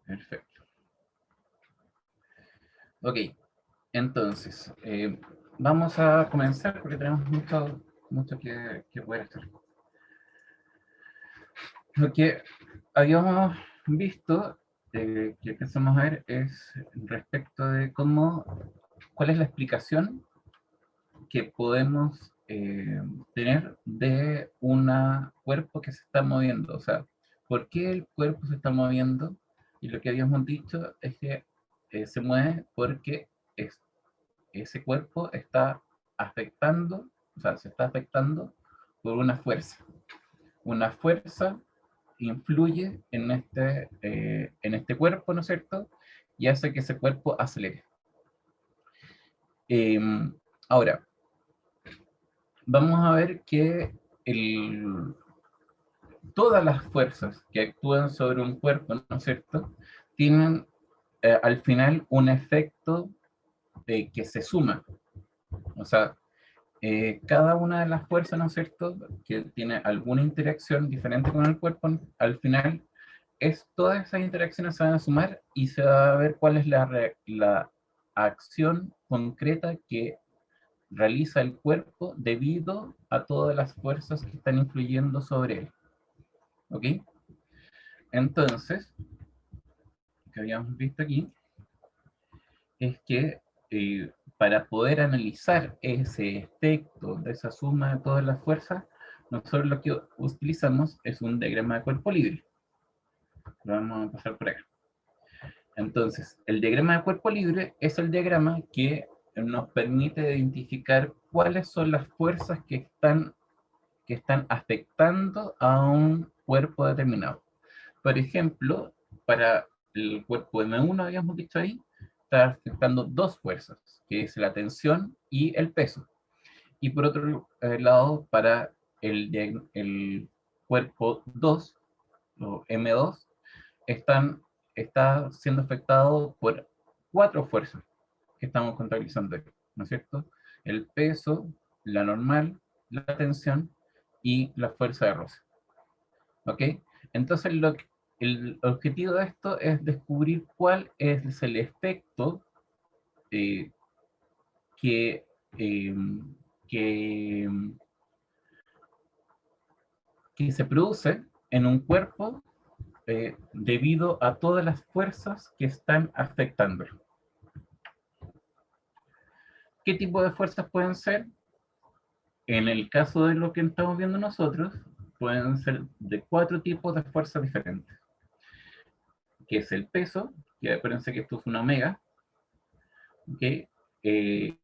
Perfecto. Ok, entonces, vamos a comenzar porque tenemos mucho que poder hacer. Lo que habíamos visto, que empezamos a ver, es respecto de cuál es la explicación que podemos tener de un cuerpo que se está moviendo. O sea, ¿por qué el cuerpo se está moviendo? Y lo que habíamos dicho es que se mueve porque ese cuerpo está afectando, o sea, se está afectando por una fuerza. Una fuerza influye en este cuerpo, ¿no es cierto? Y hace que ese cuerpo acelere. Eh, Ahora, vamos a ver que todas las fuerzas que actúan sobre un cuerpo, ¿no es cierto?, tienen al final un efecto que se suma. O sea, cada una de las fuerzas, ¿no es cierto?, que tiene alguna interacción diferente con el cuerpo, al final todas esas interacciones se van a sumar y se va a ver cuál es la acción concreta que realiza el cuerpo debido a todas las fuerzas que están influyendo sobre él. ¿Ok? Entonces, lo que habíamos visto aquí es que para poder analizar ese efecto de esa suma de todas las fuerzas, nosotros lo que utilizamos es un diagrama de cuerpo libre. Lo vamos a pasar por acá. Entonces, el diagrama de cuerpo libre es el diagrama que nos permite identificar cuáles son las fuerzas que están afectando a un cuerpo determinado. Por ejemplo, para el cuerpo M1, habíamos dicho ahí, está afectando dos fuerzas, que es la tensión y el peso. Y por otro lado, para el cuerpo 2, o M2, está siendo afectado por cuatro fuerzas que estamos contabilizando aquí, ¿no es cierto? El peso, la normal, la tensión y la fuerza de roce. ¿Ok? Entonces, el objetivo de esto es descubrir cuál es el efecto eh, que, eh, que, que se produce en un cuerpo debido a todas las fuerzas que están afectándolo. ¿Qué tipo de fuerzas pueden ser? En el caso de lo que estamos viendo nosotros, pueden ser de cuatro tipos de fuerzas diferentes, que es el peso, que acuérdense que esto es una omega, ¿okay? eh,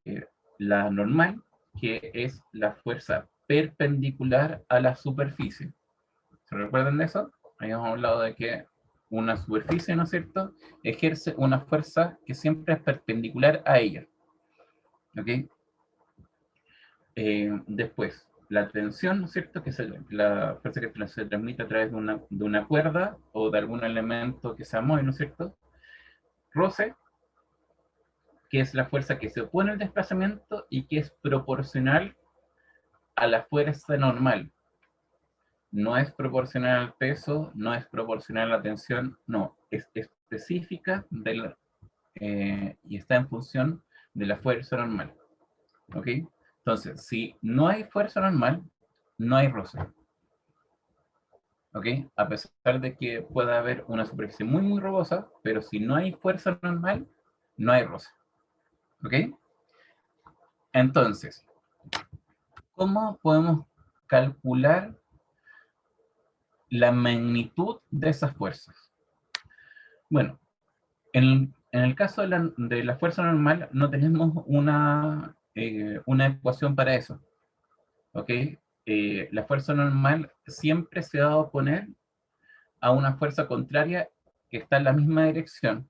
la normal, que es la fuerza perpendicular a la superficie. ¿Se recuerdan de eso? Habíamos hablado de que una superficie, ¿no es cierto?, ejerce una fuerza que siempre es perpendicular a ella. ¿Ok? Después, la tensión, ¿no es cierto?, que es la fuerza que se transmite a través de una cuerda o de algún elemento que se mueve, ¿no es cierto? Roce, que es la fuerza que se opone al desplazamiento y que es proporcional a la fuerza normal. No es proporcional al peso, no es proporcional a la tensión, no, es específica y está en función de la fuerza normal. ¿Ok? Entonces, si no hay fuerza normal, no hay roce. ¿Ok? A pesar de que pueda haber una superficie muy, muy rugosa, pero si no hay fuerza normal, no hay roce. ¿Ok? Entonces, ¿cómo podemos calcular la magnitud de esas fuerzas? Bueno, en el caso de la fuerza normal, no tenemos una ecuación para eso. ¿Ok? La fuerza normal siempre se va a oponer a una fuerza contraria que está en la misma dirección.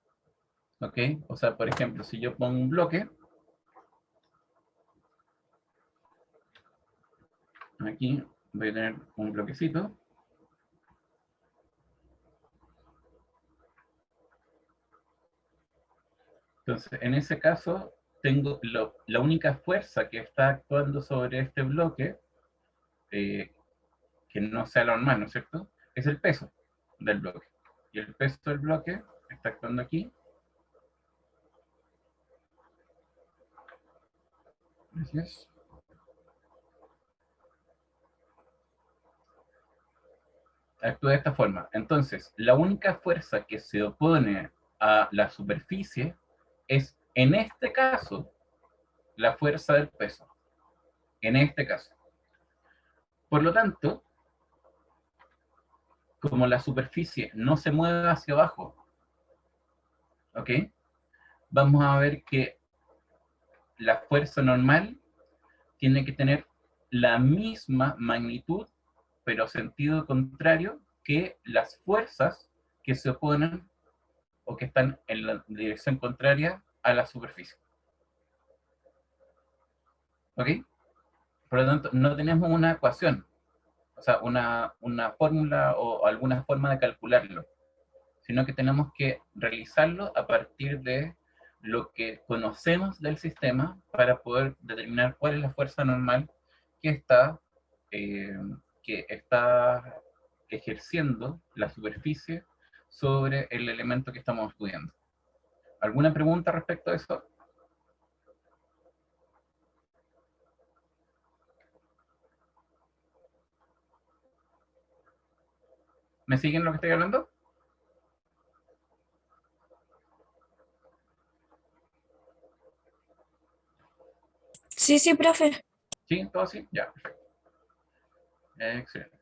¿Ok? O sea, por ejemplo, si yo pongo un bloque, aquí voy a tener un bloquecito. Entonces, en ese caso, tengo la única fuerza que está actuando sobre este bloque, eh, que no sea la normal, ¿no es cierto?, es el peso del bloque. Y el peso del bloque está actuando aquí. Gracias. Actúa de esta forma. Entonces, la única fuerza que se opone a la superficie es, en este caso, la fuerza del peso. En este caso. Por lo tanto, como la superficie no se mueve hacia abajo, ¿ok? Vamos a ver que la fuerza normal tiene que tener la misma magnitud, pero sentido contrario, que las fuerzas que se oponen o que están en la dirección contraria a la superficie. ¿Ok? Por lo tanto, no tenemos una ecuación, o sea, una fórmula o alguna forma de calcularlo, sino que tenemos que realizarlo a partir de lo que conocemos del sistema para poder determinar cuál es la fuerza normal que está, eh, que está ejerciendo la superficie sobre el elemento que estamos estudiando. ¿Alguna pregunta respecto a eso? ¿Me siguen lo que estoy hablando? Sí, sí, profe. ¿Sí? ¿Todo así? Ya, perfecto. Excelente.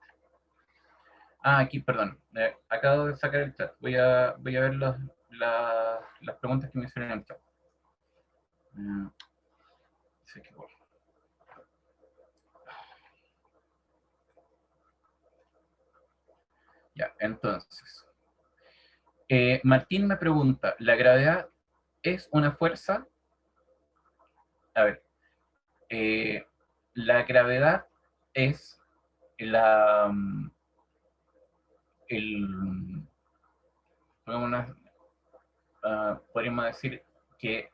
Ah, aquí, perdón. Acabo de sacar el chat. Voy a ver las preguntas que me hicieron en el chat. Sí, qué bueno. Ya, entonces. Martín me pregunta, ¿la gravedad es una fuerza? A ver, eh, la gravedad es la, el, podríamos decir que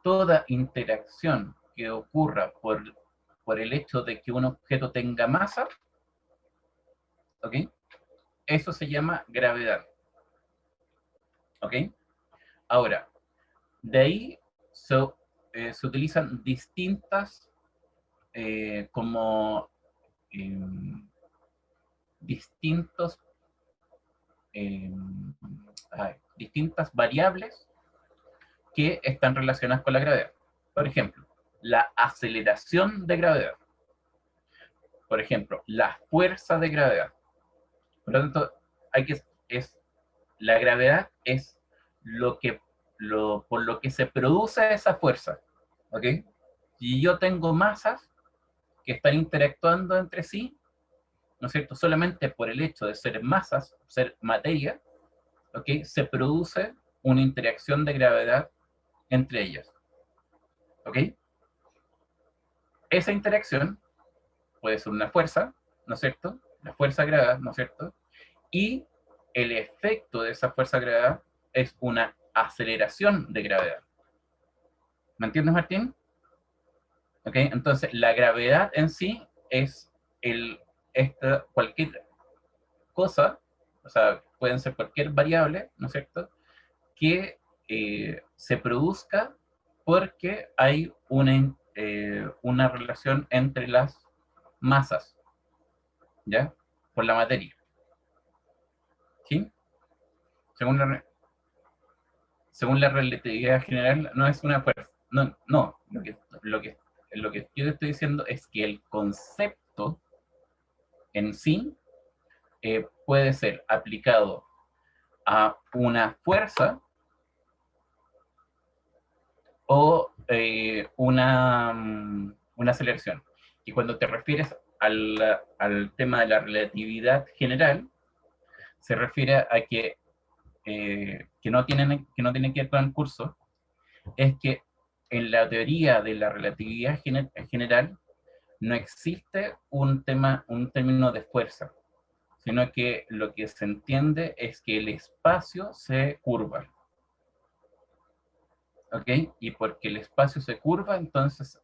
toda interacción que ocurra por el hecho de que un objeto tenga masa, ¿ok? Eso se llama gravedad, ¿ok? Ahora, de ahí se utilizan distintas como em, distintos, eh, distintas variables que están relacionadas con la gravedad. Por ejemplo, la aceleración de gravedad. Por ejemplo, la fuerza de gravedad. Por lo tanto, la gravedad es por lo que se produce esa fuerza. ¿Ok? Si yo tengo masas que están interactuando entre sí, ¿no es cierto? Solamente por el hecho de ser masas, ser materia, ¿ok? Se produce una interacción de gravedad entre ellas, ¿ok? Esa interacción puede ser una fuerza, ¿no es cierto? La fuerza de gravedad, ¿no es cierto? Y el efecto de esa fuerza de gravedad es una aceleración de gravedad. ¿Me entiendes, Martín? ¿Ok? Entonces, la gravedad en sí es cualquier cosa, o sea, pueden ser cualquier variable, ¿no es cierto?, que se produzca porque hay una relación entre las masas, ¿ya? Por la materia, ¿sí? Según la relatividad general, no es una fuerza. No, no, lo que yo te estoy diciendo es que el concepto en sí puede ser aplicado a una fuerza o una aceleración. Y cuando te refieres al tema de la relatividad general, se refiere a que no tiene que ver con el curso, es que en la teoría de la relatividad general no existe un término de fuerza, sino que lo que se entiende es que el espacio se curva. ¿Ok? Y porque el espacio se curva, entonces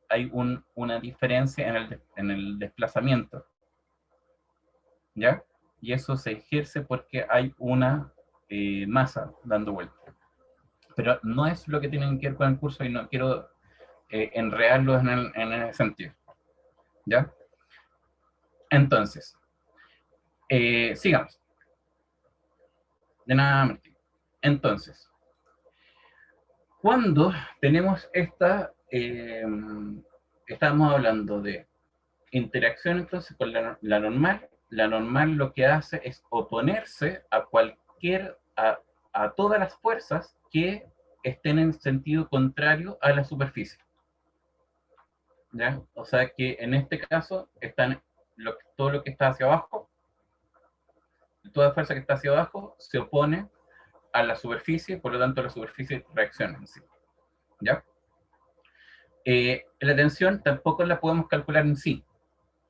hay una diferencia en el desplazamiento, ¿ya? Y eso se ejerce porque hay una masa dando vuelta. Pero no es lo que tienen que ver con el curso y no quiero enredarlos en ese sentido, ¿ya? Entonces, sigamos. De nada, Martín. Entonces, cuando tenemos estamos hablando de interacción entonces con la normal lo que hace es oponerse a a todas las fuerzas que estén en sentido contrario a la superficie. ¿Ya? O sea que en este caso todo lo que está hacia abajo, toda fuerza que está hacia abajo se opone a la superficie, por lo tanto la superficie reacciona en sí. ¿Ya? La tensión tampoco la podemos calcular en sí,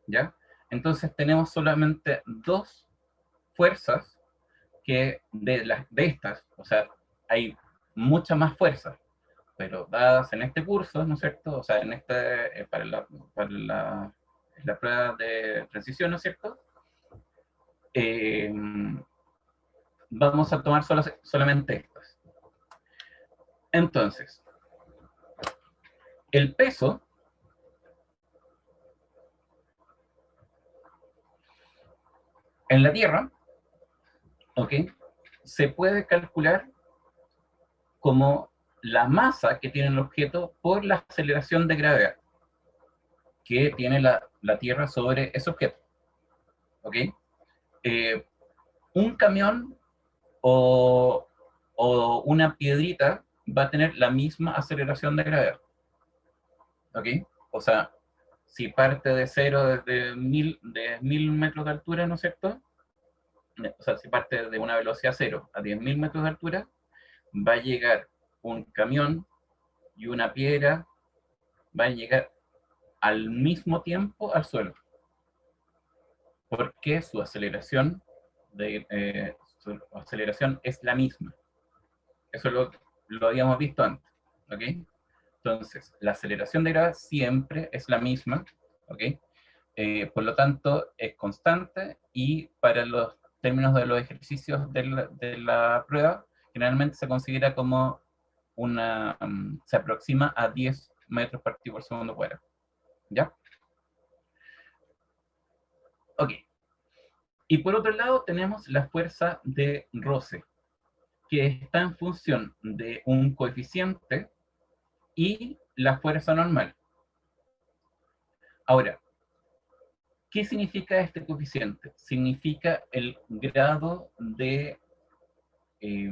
¿ya? Entonces tenemos solamente dos fuerzas que de estas, o sea, hay muchas más fuerzas, pero dadas en este curso, ¿no es cierto? O sea, para la prueba de precisión, ¿no es cierto? Eh, Vamos a tomar solamente estas. Entonces, el peso en la Tierra, ¿ok? Se puede calcular como la masa que tiene el objeto por la aceleración de gravedad que tiene la Tierra sobre ese objeto. ¿Ok? Eh, un camión o, o una piedrita va a tener la misma aceleración de gravedad. ¿Ok? O sea, si parte de cero desde de 1000 metros de altura, ¿no es cierto? O sea, si parte de una velocidad cero a 10.000 metros de altura, va a llegar un camión y una piedra, va a llegar al mismo tiempo al suelo, porque su aceleración es la misma. Eso lo habíamos visto antes, ¿ok? Entonces, la aceleración de gravedad siempre es la misma, ¿ok? Por lo tanto, es constante y para los términos de los ejercicios de la prueba, generalmente se considera como se aproxima a 10 metros partido por segundo cuadrado, ¿ya? Ok. Y por otro lado tenemos la fuerza de roce, que está en función de un coeficiente y la fuerza normal. Ahora, ¿qué significa este coeficiente? Significa el grado eh,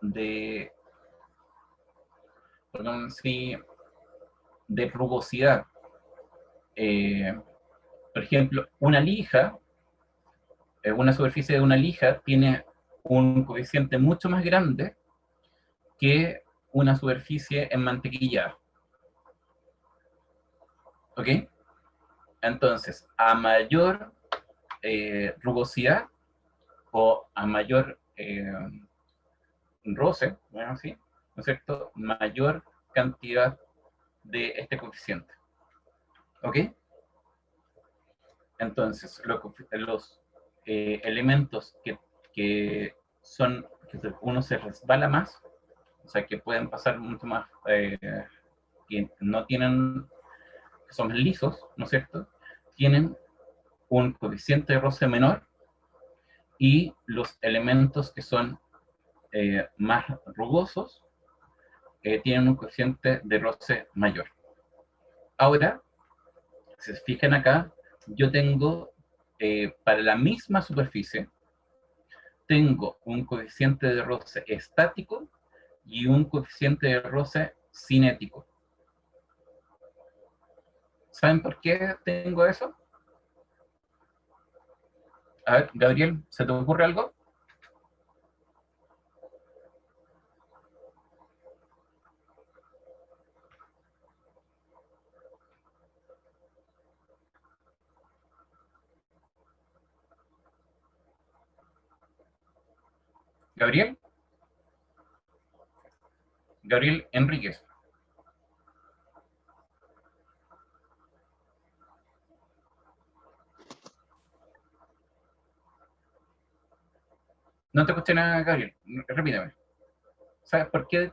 de, perdón, sí, de rugosidad. Eh, por ejemplo, una superficie de una lija tiene un coeficiente mucho más grande que una superficie en mantequilla. ¿Ok? Entonces, a mayor rugosidad o a mayor roce, bueno, ¿sí? ¿No es cierto? Mayor cantidad de este coeficiente. ¿Ok? Entonces, los elementos que uno se resbala más, o sea, que pueden pasar mucho más, que no tienen, que son lisos, ¿no es cierto? Tienen un coeficiente de roce menor y los elementos que son más rugosos tienen un coeficiente de roce mayor. Ahora, si se fijan acá, yo tengo, para la misma superficie, tengo un coeficiente de roce estático y un coeficiente de roce cinético. ¿Saben por qué tengo eso? A ver, Gabriel, ¿se te ocurre algo? Gabriel, Gabriel Enríquez. No te escuché nada, Gabriel. Repíteme. ¿Sabes por qué?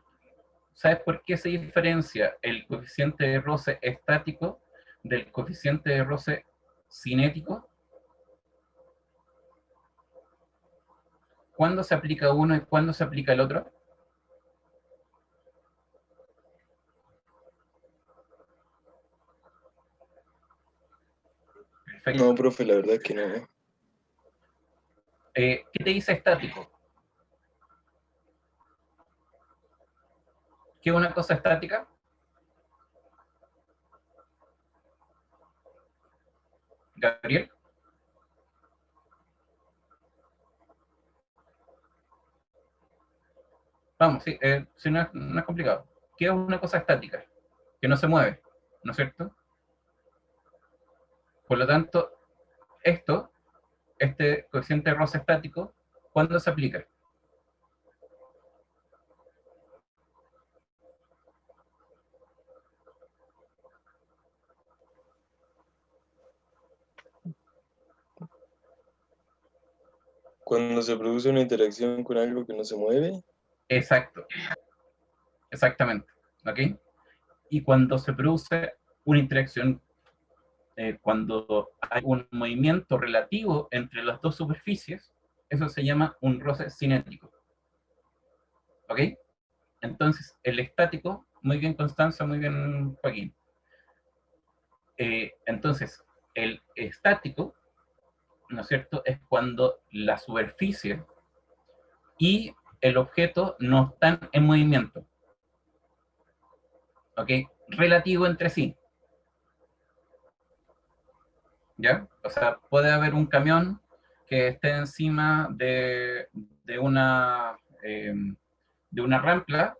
¿Sabes por qué se diferencia el coeficiente de roce estático del coeficiente de roce cinético? ¿Cuándo se aplica uno y cuándo se aplica el otro? No, Perfecto. profe, la verdad que no. ¿Qué te dice estático? ¿Qué es una cosa estática? Gabriel. Vamos, sí, si no, no es complicado. ¿Qué es una cosa estática? Que no se mueve, ¿no es cierto? Por lo tanto, este coeficiente de roce estático, ¿cuándo se aplica? Cuando se produce una interacción con algo que no se mueve, Exacto, exactamente. ¿Ok? Y cuando se produce una interacción, cuando hay un movimiento relativo entre las dos superficies, eso se llama un roce cinético. ¿Ok? Entonces, el estático, muy bien Constanza, muy bien Joaquín. Entonces, el estático, ¿no es cierto?, es cuando la superficie y el objeto no están en movimiento. ¿Ok? Relativo entre sí. ¿Ya? O sea, puede haber un camión que esté encima eh, de una rampla,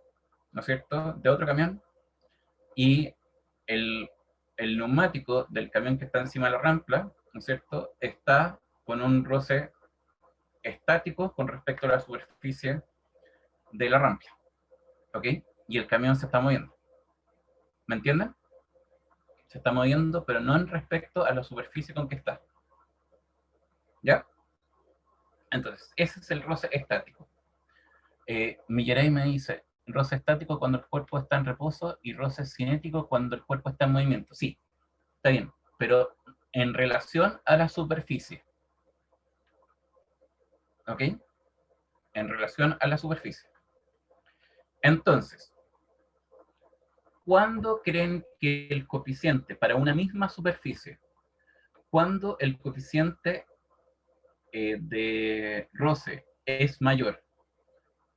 ¿no es cierto?, de otro camión, y el, el neumático del camión que está encima de la rampla, ¿no es cierto?, está con un roce estático con respecto a la superficie de la rampla, ¿ok? Y el camión se está moviendo, ¿me entienden? Se está moviendo, pero no en respecto a la superficie con que está, ¿ya? Entonces, ese es el roce estático. Millerey me dice, roce estático cuando el cuerpo está en reposo y roce cinético cuando el cuerpo está en movimiento. Sí, está bien, pero en relación a la superficie, ¿ok? En relación a la superficie. Entonces, ¿cuándo creen que el coeficiente para una misma superficie, cuándo el coeficiente de roce es mayor?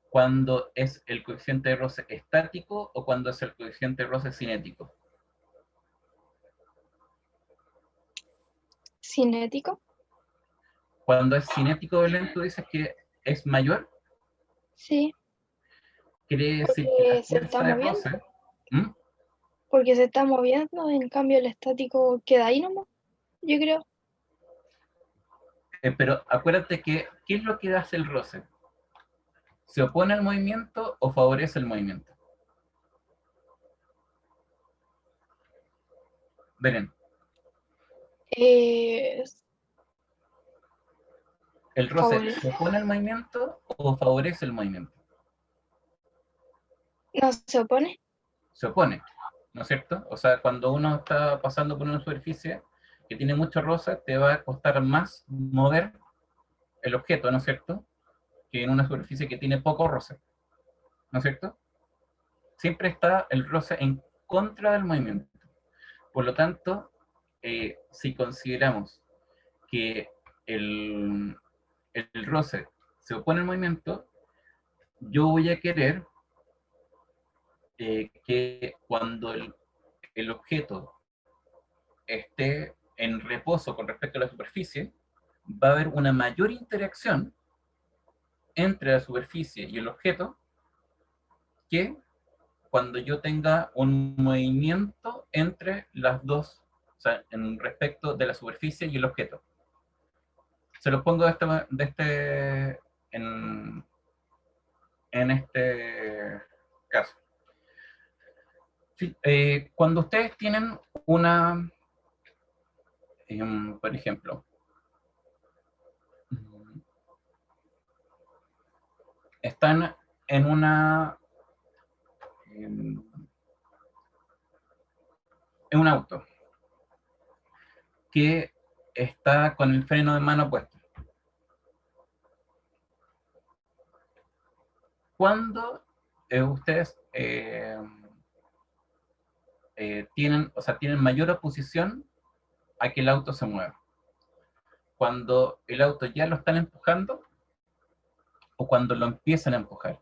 ¿Cuándo es el coeficiente de roce estático o cuándo es el coeficiente de roce cinético? Cinético. Cuando es cinético, Belén, tú dices que es mayor, Sí, quiere decir que la porque se está fuerza de moviendo. roce, ¿m? Porque se está moviendo, en cambio el estático queda ahí nomás, yo creo. Pero acuérdate que, ¿qué es lo que hace el roce? ¿Se opone al movimiento o favorece el movimiento? Belén, Eh, ¿el roce se favorece. opone al movimiento o favorece el movimiento? No se opone. Se opone, ¿no es cierto? O sea, cuando uno está pasando por una superficie que tiene mucho roce, te va a costar más mover el objeto, ¿no es cierto?, que en una superficie que tiene poco roce, ¿no es cierto? Siempre está el roce en contra del movimiento. Por lo tanto, si consideramos que el, el roce se opone al movimiento, yo voy a querer que cuando el objeto esté en reposo con respecto a la superficie, va a haber una mayor interacción entre la superficie y el objeto que cuando yo tenga un movimiento entre las dos, o sea, en respecto de la superficie y el objeto. Se los pongo en, en este caso. Sí, cuando ustedes tienen por ejemplo, están en en un auto que está con el freno de mano puesto. Cuando ustedes tienen mayor oposición a que el auto se mueva. Cuando el auto ya lo están empujando o cuando lo empiezan a empujar.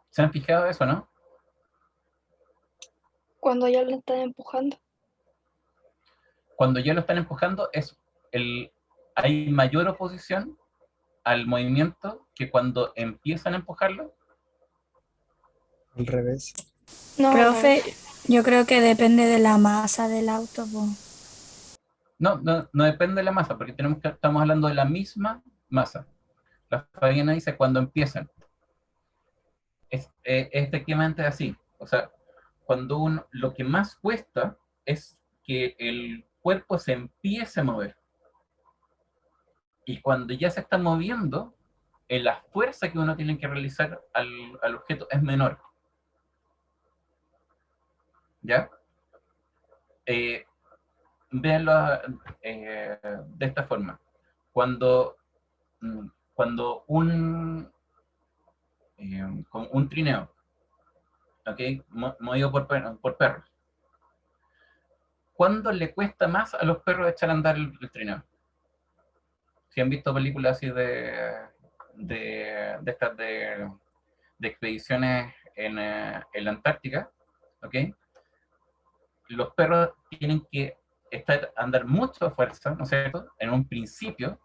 ¿Se han fijado eso, no? Cuando ya lo están empujando. Cuando ya lo están empujando, hay mayor oposición al movimiento que cuando empiezan a empujarlo. Al revés. No, Profe, yo creo que depende de la masa del auto, po. No depende de la masa, porque estamos hablando de la misma masa. La Fabiana dice cuando empiezan. Es efectivamente así. O sea, lo que más cuesta es que el cuerpo se empiece a mover. Y cuando ya se está moviendo, la fuerza que uno tiene que realizar al objeto es menor. ¿Ya? Véanlo de esta forma. Cuando con un trineo, ¿ok? Movido por perros. ¿Cuándo le cuesta más a los perros echar a andar el trineo? Si han visto películas así de estas de expediciones en la Antártica, ¿ok? Los perros tienen que andar mucha fuerza, ¿no es cierto? En un principio,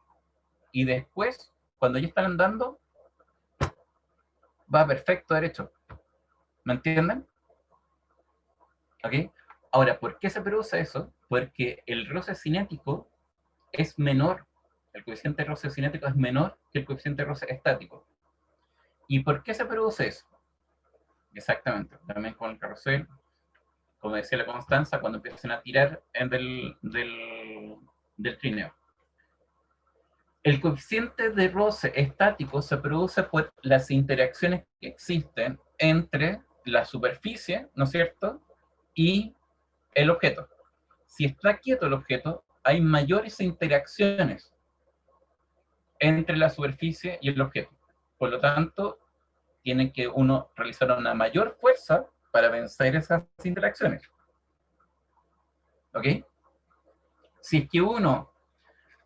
y después, cuando ya están andando, va perfecto derecho. ¿Me entienden? ¿Ok? Ahora, ¿por qué se produce eso? Porque el roce cinético es menor, el coeficiente de roce cinético es menor que el coeficiente de roce estático. ¿Y por qué se produce eso? Exactamente, también con el carrusel, como decía la Constanza, cuando empiezan a tirar del trineo. El coeficiente de roce estático se produce por las interacciones que existen entre la superficie, ¿no es cierto?, y el objeto. Si está quieto el objeto, hay mayores interacciones entre la superficie y el objeto. Por lo tanto, tiene que uno realizar una mayor fuerza para vencer esas interacciones. ¿Ok? Si es que uno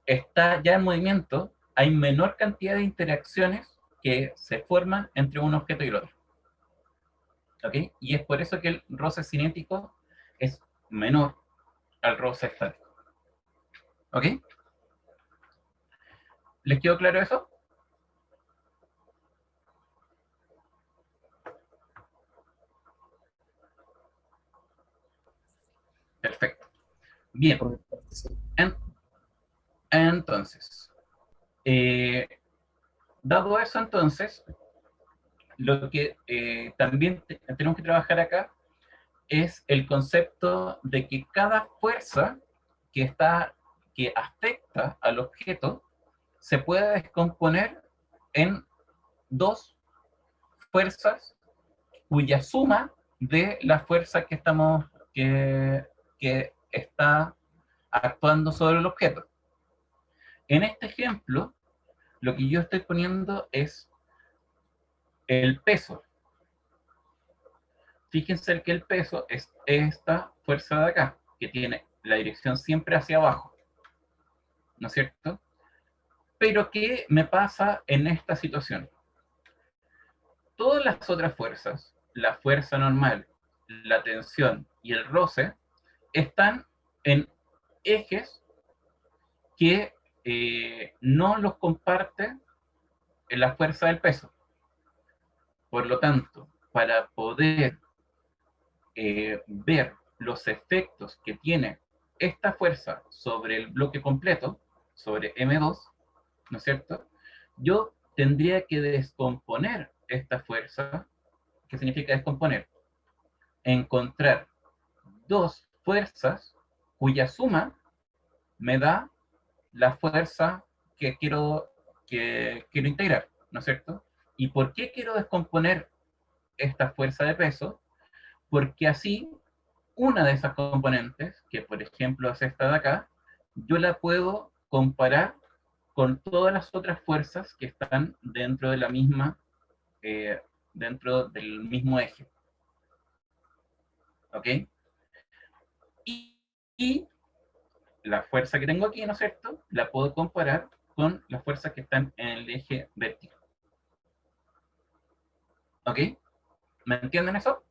está ya en movimiento, hay menor cantidad de interacciones que se forman entre un objeto y el otro. ¿Ok? Y es por eso que el roce cinético es menor al roce estático. ¿Ok? ¿Les quedó claro eso? Perfecto. Bien. Entonces, dado eso, entonces, lo que también tenemos que trabajar acá es el concepto de que cada fuerza que afecta al objeto se puede descomponer en dos fuerzas cuya suma de la fuerza que está actuando sobre el objeto. En este ejemplo, lo que yo estoy poniendo es el peso. Fíjense que el peso es esta fuerza de acá, que tiene la dirección siempre hacia abajo, ¿no es cierto? Pero ¿qué me pasa en esta situación? Todas las otras fuerzas, la fuerza normal, la tensión y el roce, están en ejes que no los comparte en la fuerza del peso. Por lo tanto, para poder ver los efectos que tiene esta fuerza sobre el bloque completo, sobre M2, ¿no es cierto? Yo tendría que descomponer esta fuerza. ¿Qué significa descomponer? Encontrar dos fuerzas cuya suma me da la fuerza quiero integrar, ¿no es cierto? ¿Y por qué quiero descomponer esta fuerza de peso? Porque así, una de esas componentes, que por ejemplo es esta de acá, yo la puedo comparar con todas las otras fuerzas que están dentro de la misma, dentro del mismo eje. ¿Ok? Y la fuerza que tengo aquí, ¿no es cierto?, la puedo comparar con las fuerzas que están en el eje vertical. ¿Ok? ¿Me entienden eso?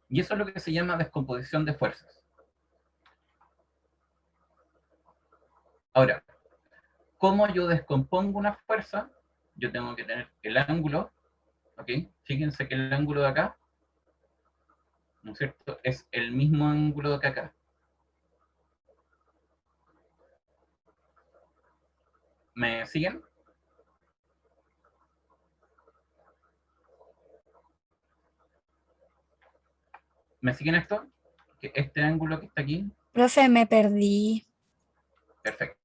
Y eso es lo que se llama descomposición de fuerzas. Ahora, ¿cómo yo descompongo una fuerza? Yo tengo que tener el ángulo, ¿ok? Fíjense que el ángulo de acá, ¿no es cierto?, es el mismo ángulo que acá. ¿Me siguen? ¿Me siguen esto? Que este ángulo que está aquí, Profe, me perdí. perfecto.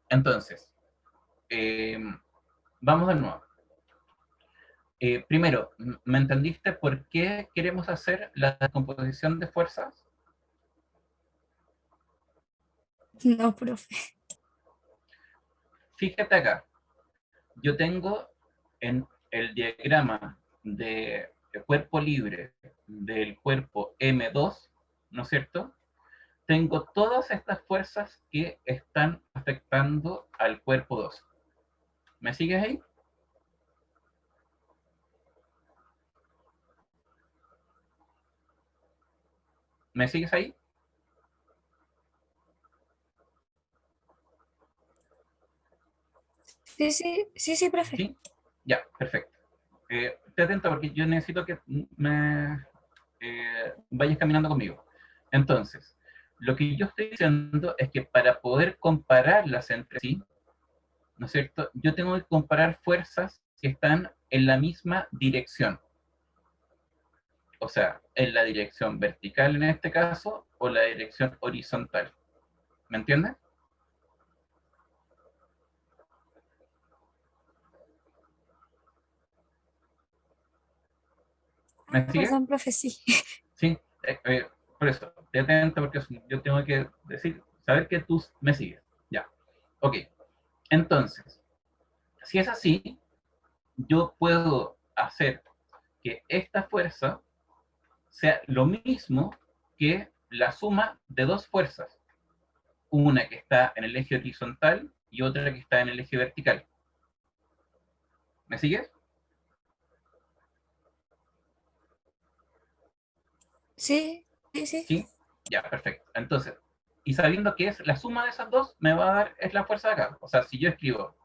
Entonces, vamos de nuevo. Primero, ¿me entendiste por qué queremos hacer la descomposición de fuerzas? No, profe. Fíjate acá, yo tengo en el diagrama de cuerpo libre del cuerpo M2, ¿no es cierto? Tengo todas estas fuerzas que están afectando al cuerpo 2. ¿Me sigues ahí? ¿Me sigues ahí? Sí, sí, sí, sí, profe. ¿Sí? Ya, perfecto. Esté atento porque yo necesito que me vayas caminando conmigo. Entonces, lo que yo estoy diciendo es que para poder compararlas entre sí, ¿no es cierto?, yo tengo que comparar fuerzas que están en la misma dirección. O sea, en la dirección vertical en este caso, o la dirección horizontal. ¿Me entiendes? ¿Me sigue? Perdón, profe, sí. Sí. Por eso, te atento porque yo tengo que decir, saber que tú me sigues. Ya. Ok. Entonces, si es así, yo puedo hacer que esta fuerza sea lo mismo que la suma de dos fuerzas. Una que está en el eje horizontal y otra que está en el eje vertical. ¿Me sigues? Sí, sí, sí. ¿Sí? Ya, perfecto. Entonces, y sabiendo que es la suma de esas dos, me va a dar, es la fuerza de acá. O sea, si yo escribo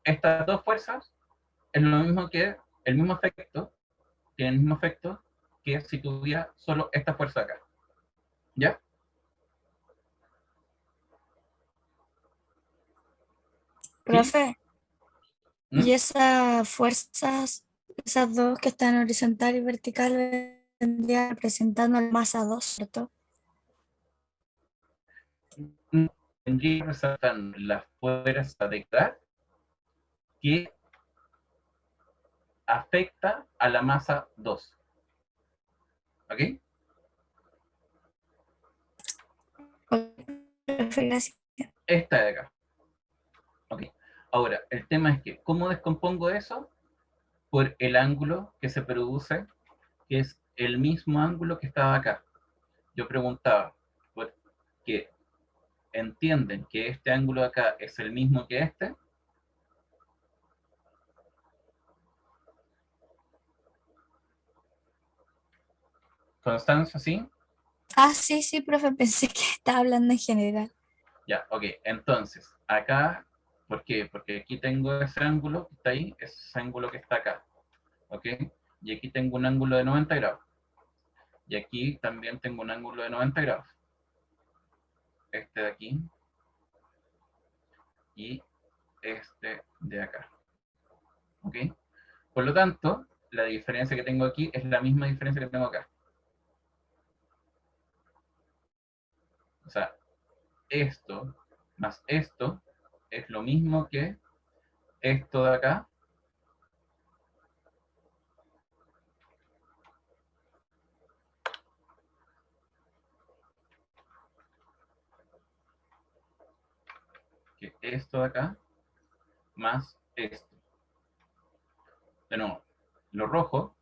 estas dos fuerzas, es lo mismo que el mismo efecto, tiene el mismo efecto que si tuviera solo esta fuerza de acá. ¿Ya? ¿Sí? Profe, ¿Mm? y esas fuerzas, esas dos que están horizontal y vertical, vendrían representando la masa 2, ¿cierto? Tendría que resaltar la fuerza de K que afecta a la masa 2. ¿Ok? Profe, gracias. Esta de acá. ¿Ok? Ahora, el tema es que, ¿cómo descompongo eso? Por el ángulo que se produce, que es el mismo ángulo que estaba acá. Yo preguntaba, ¿por qué entienden que este ángulo de acá es el mismo que este? Constanza, ¿sí? Ah, sí, sí, profe, pensé que estaba hablando en general. Ya, ok. Entonces, acá, ¿por qué? Porque aquí tengo ese ángulo que está ahí, ese ángulo que está acá. ¿Ok? Y aquí tengo un ángulo de 90 grados. Y aquí también tengo un ángulo de 90 grados. Este de aquí y este de acá. ¿Ok? Por lo tanto, la diferencia que tengo aquí es la misma diferencia que tengo acá. O sea, esto más esto es lo mismo que esto de acá, que esto de acá, más esto. De nuevo, lo rojo,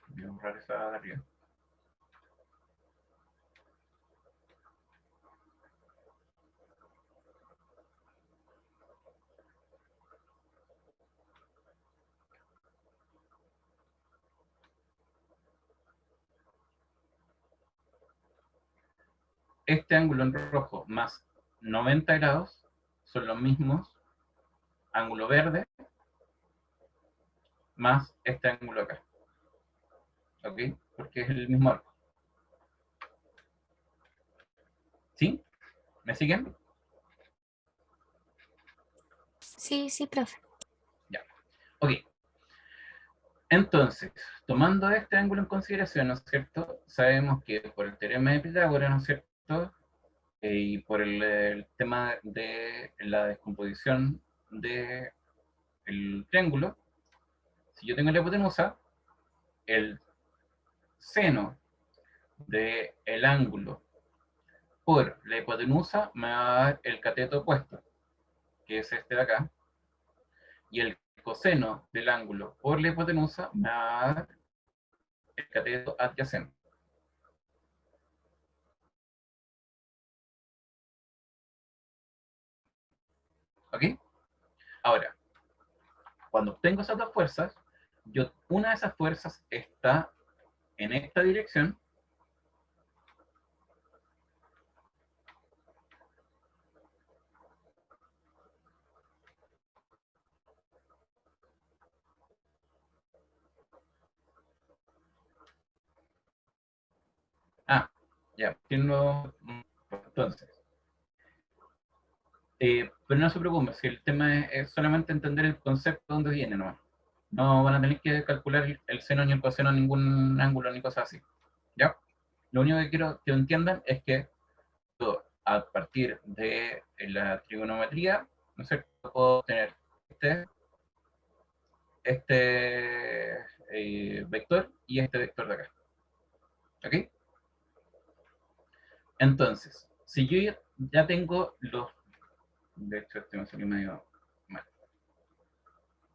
voy a borrar esa de arriba. Este ángulo en rojo más 90 grados son los mismos ángulo verde más este ángulo acá. ¿Ok? Porque es el mismo arco. ¿Sí? ¿Me siguen? Sí, sí, profe. Ya. Ok. Entonces, tomando este ángulo en consideración, ¿no es cierto? Sabemos que por el teorema de Pitágoras, ¿no es cierto? Y por el tema de la descomposición del triángulo, si yo tengo la hipotenusa, el seno del ángulo por la hipotenusa me va a dar el cateto opuesto, que es este de acá, y el coseno del ángulo por la hipotenusa me va a dar el cateto adyacente. ¿Ok? Ahora, cuando obtengo esas dos fuerzas, una de esas fuerzas está en esta dirección, ya, entonces, pero no se preocupen, si el tema es solamente entender el concepto de dónde viene, ¿no? No van a tener que calcular el seno ni el coseno, ningún ángulo ni cosas así, ¿ya? Lo único que quiero que entiendan es que yo, a partir de la trigonometría, ¿no es cierto?, puedo tener este vector y este vector de acá, ¿ok? Entonces, si yo ya tengo los... De hecho, este me salió medio mal.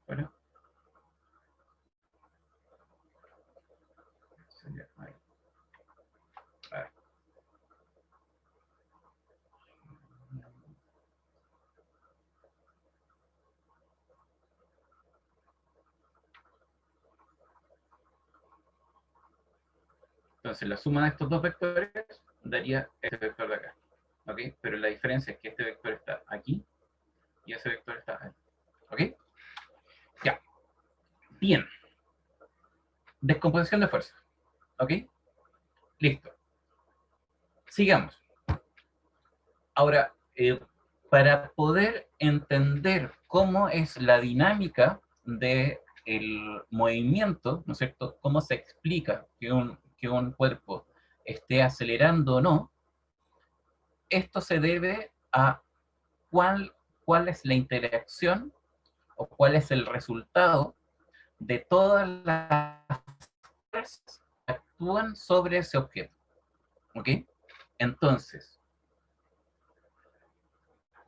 Bueno. Ahí. A ver. Entonces, la suma de estos dos vectores daría este vector de acá, ¿ok? Pero la diferencia es que este vector está aquí y ese vector está ahí, ¿ok? Ya. Bien. Descomposición de fuerza, ¿ok? Listo. Sigamos. Ahora, para poder entender cómo es la dinámica del movimiento, ¿no es cierto? Cómo se explica que un cuerpo esté acelerando o no, esto se debe a cuál es la interacción o cuál es el resultado de todas las fuerzas que actúan sobre ese objeto. ¿Ok? Entonces,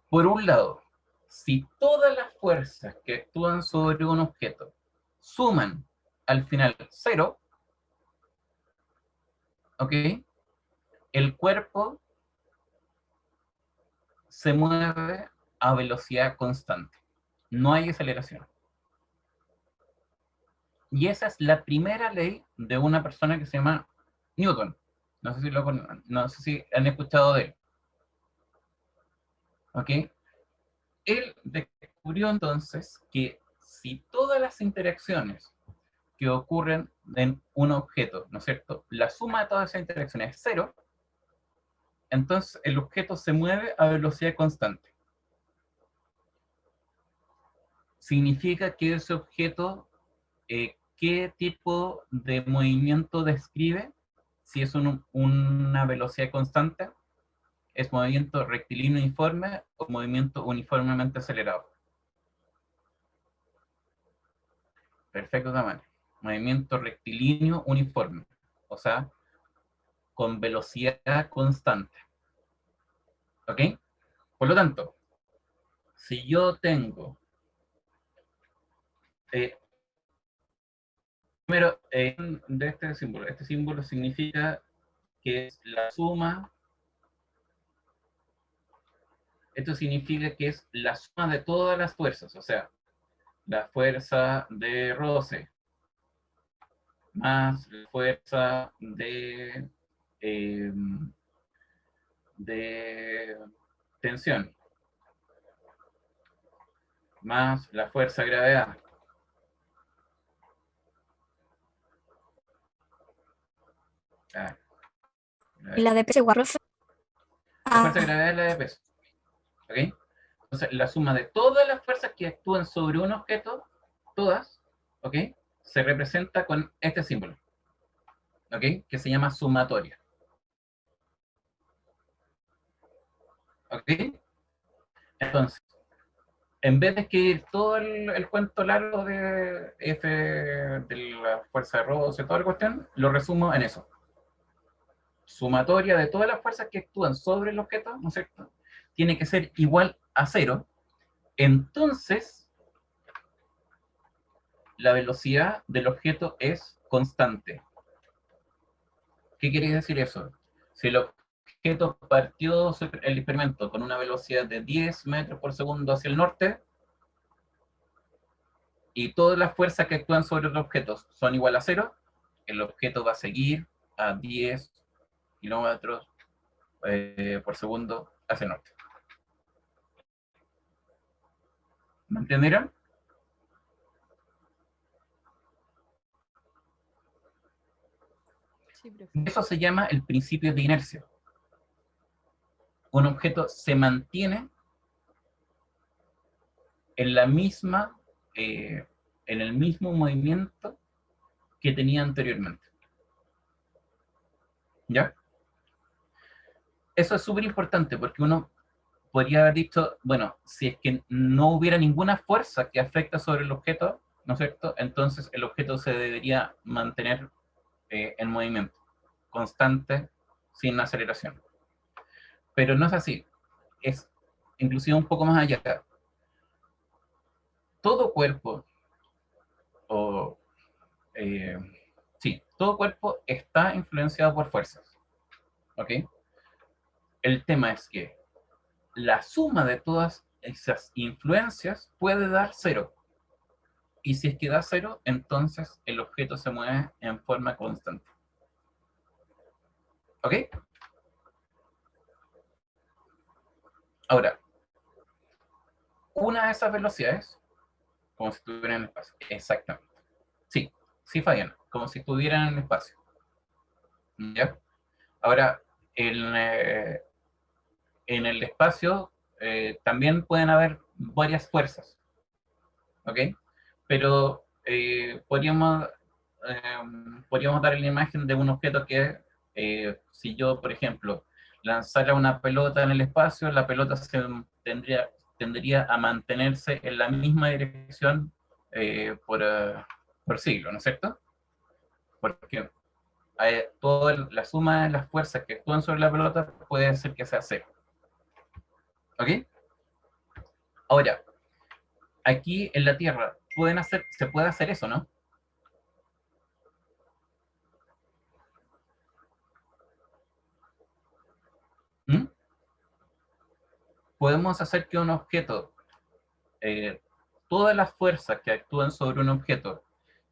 por un lado, si todas las fuerzas que actúan sobre un objeto suman al final 0, ¿ok? El cuerpo se mueve a velocidad constante. No hay aceleración. Y esa es la primera ley de una persona que se llama Newton. No sé si han escuchado de él. ¿Ok? Él descubrió entonces que si todas las interacciones que ocurren en un objeto, ¿no es cierto?, la suma de todas esas interacciones es 0, entonces el objeto se mueve a velocidad constante. Significa que ese objeto, ¿qué tipo de movimiento describe? Si es una velocidad constante, ¿Es movimiento rectilíneo uniforme o movimiento uniformemente acelerado? Perfecto, Tamara. Movimiento rectilíneo uniforme, o sea, con velocidad constante. ¿Ok? Por lo tanto, si yo tengo, primero, de este símbolo significa que es la suma, esto significa que es la suma de todas las fuerzas, o sea, la fuerza de roce, más la fuerza eh, de tensión, más la fuerza de gravedad. Ah, ¿Y la de peso igual, profe? la fuerza de Ah, gravedad es la de peso. ¿Ok? Entonces, la suma de todas las fuerzas que actúan sobre un objeto, todas, ¿ok? Se representa con este símbolo, ¿ok? Que se llama sumatoria. ¿Ok? Entonces, en vez de escribir todo el cuento largo de F, de la fuerza de roce, toda la cuestión, lo resumo en eso. Sumatoria de todas las fuerzas que actúan sobre el objeto, ¿no es cierto? Tiene que ser igual a 0. Entonces, la velocidad del objeto es constante. ¿Qué quiere decir eso? Si el objeto partió el experimento con una velocidad de 10 metros por segundo hacia el norte, y todas las fuerzas que actúan sobre los objetos son igual a 0, el objeto va a seguir a 10 kilómetros por segundo hacia el norte. ¿Me entendieron? Sí, profe. Eso se llama el principio de inercia. Un objeto se mantiene en la misma, en el mismo movimiento que tenía anteriormente. ¿Ya? Eso es súper importante porque uno podría haber dicho, bueno, si es que no hubiera ninguna fuerza que afecta sobre el objeto, ¿no es cierto? Entonces el objeto se debería mantener en movimiento, constante, sin aceleración. Pero no es así, es inclusive un poco más allá. Todo cuerpo, o sí, todo cuerpo está influenciado por fuerzas, ¿ok? El tema es que la suma de todas esas influencias puede dar 0. Y si es que da 0, entonces el objeto se mueve en forma constante. ¿Ok? Ahora, una de esas velocidades, como si estuvieran en el espacio. Exactamente. Sí, sí, Fabián, como si estuvieran en el espacio. ¿Ya? Ahora, en el espacio también pueden haber varias fuerzas. ¿Ok? Pero podríamos dar la imagen de un objeto que, si yo, por ejemplo, lanzara una pelota en el espacio, la pelota tendría a mantenerse en la misma dirección por siglo, ¿no es cierto? Porque toda la suma de las fuerzas que actúan sobre la pelota puede hacer que sea 0. ¿Ok? Ahora, aquí en la Tierra se puede hacer eso, ¿no? ¿Mm? Podemos hacer que un objeto, todas las fuerzas que actúan sobre un objeto,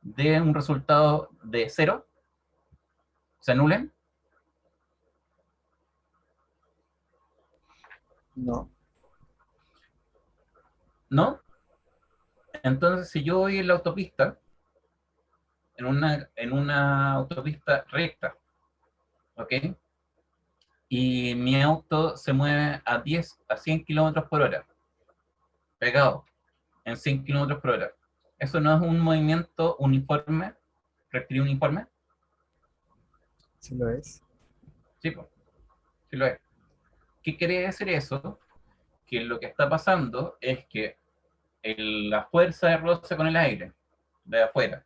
den un resultado de 0, se anulen. No. ¿No? Entonces, si yo voy en la autopista, en una autopista recta, ¿ok? Y mi auto se mueve a 100 kilómetros por hora, pegado, en 100 kilómetros por hora. ¿Eso no es un movimiento uniforme, rectilíneo uniforme? Sí lo es. Sí, pues, sí lo es. ¿Qué quiere decir eso? Que lo que está pasando es que la fuerza de roce con el aire de afuera,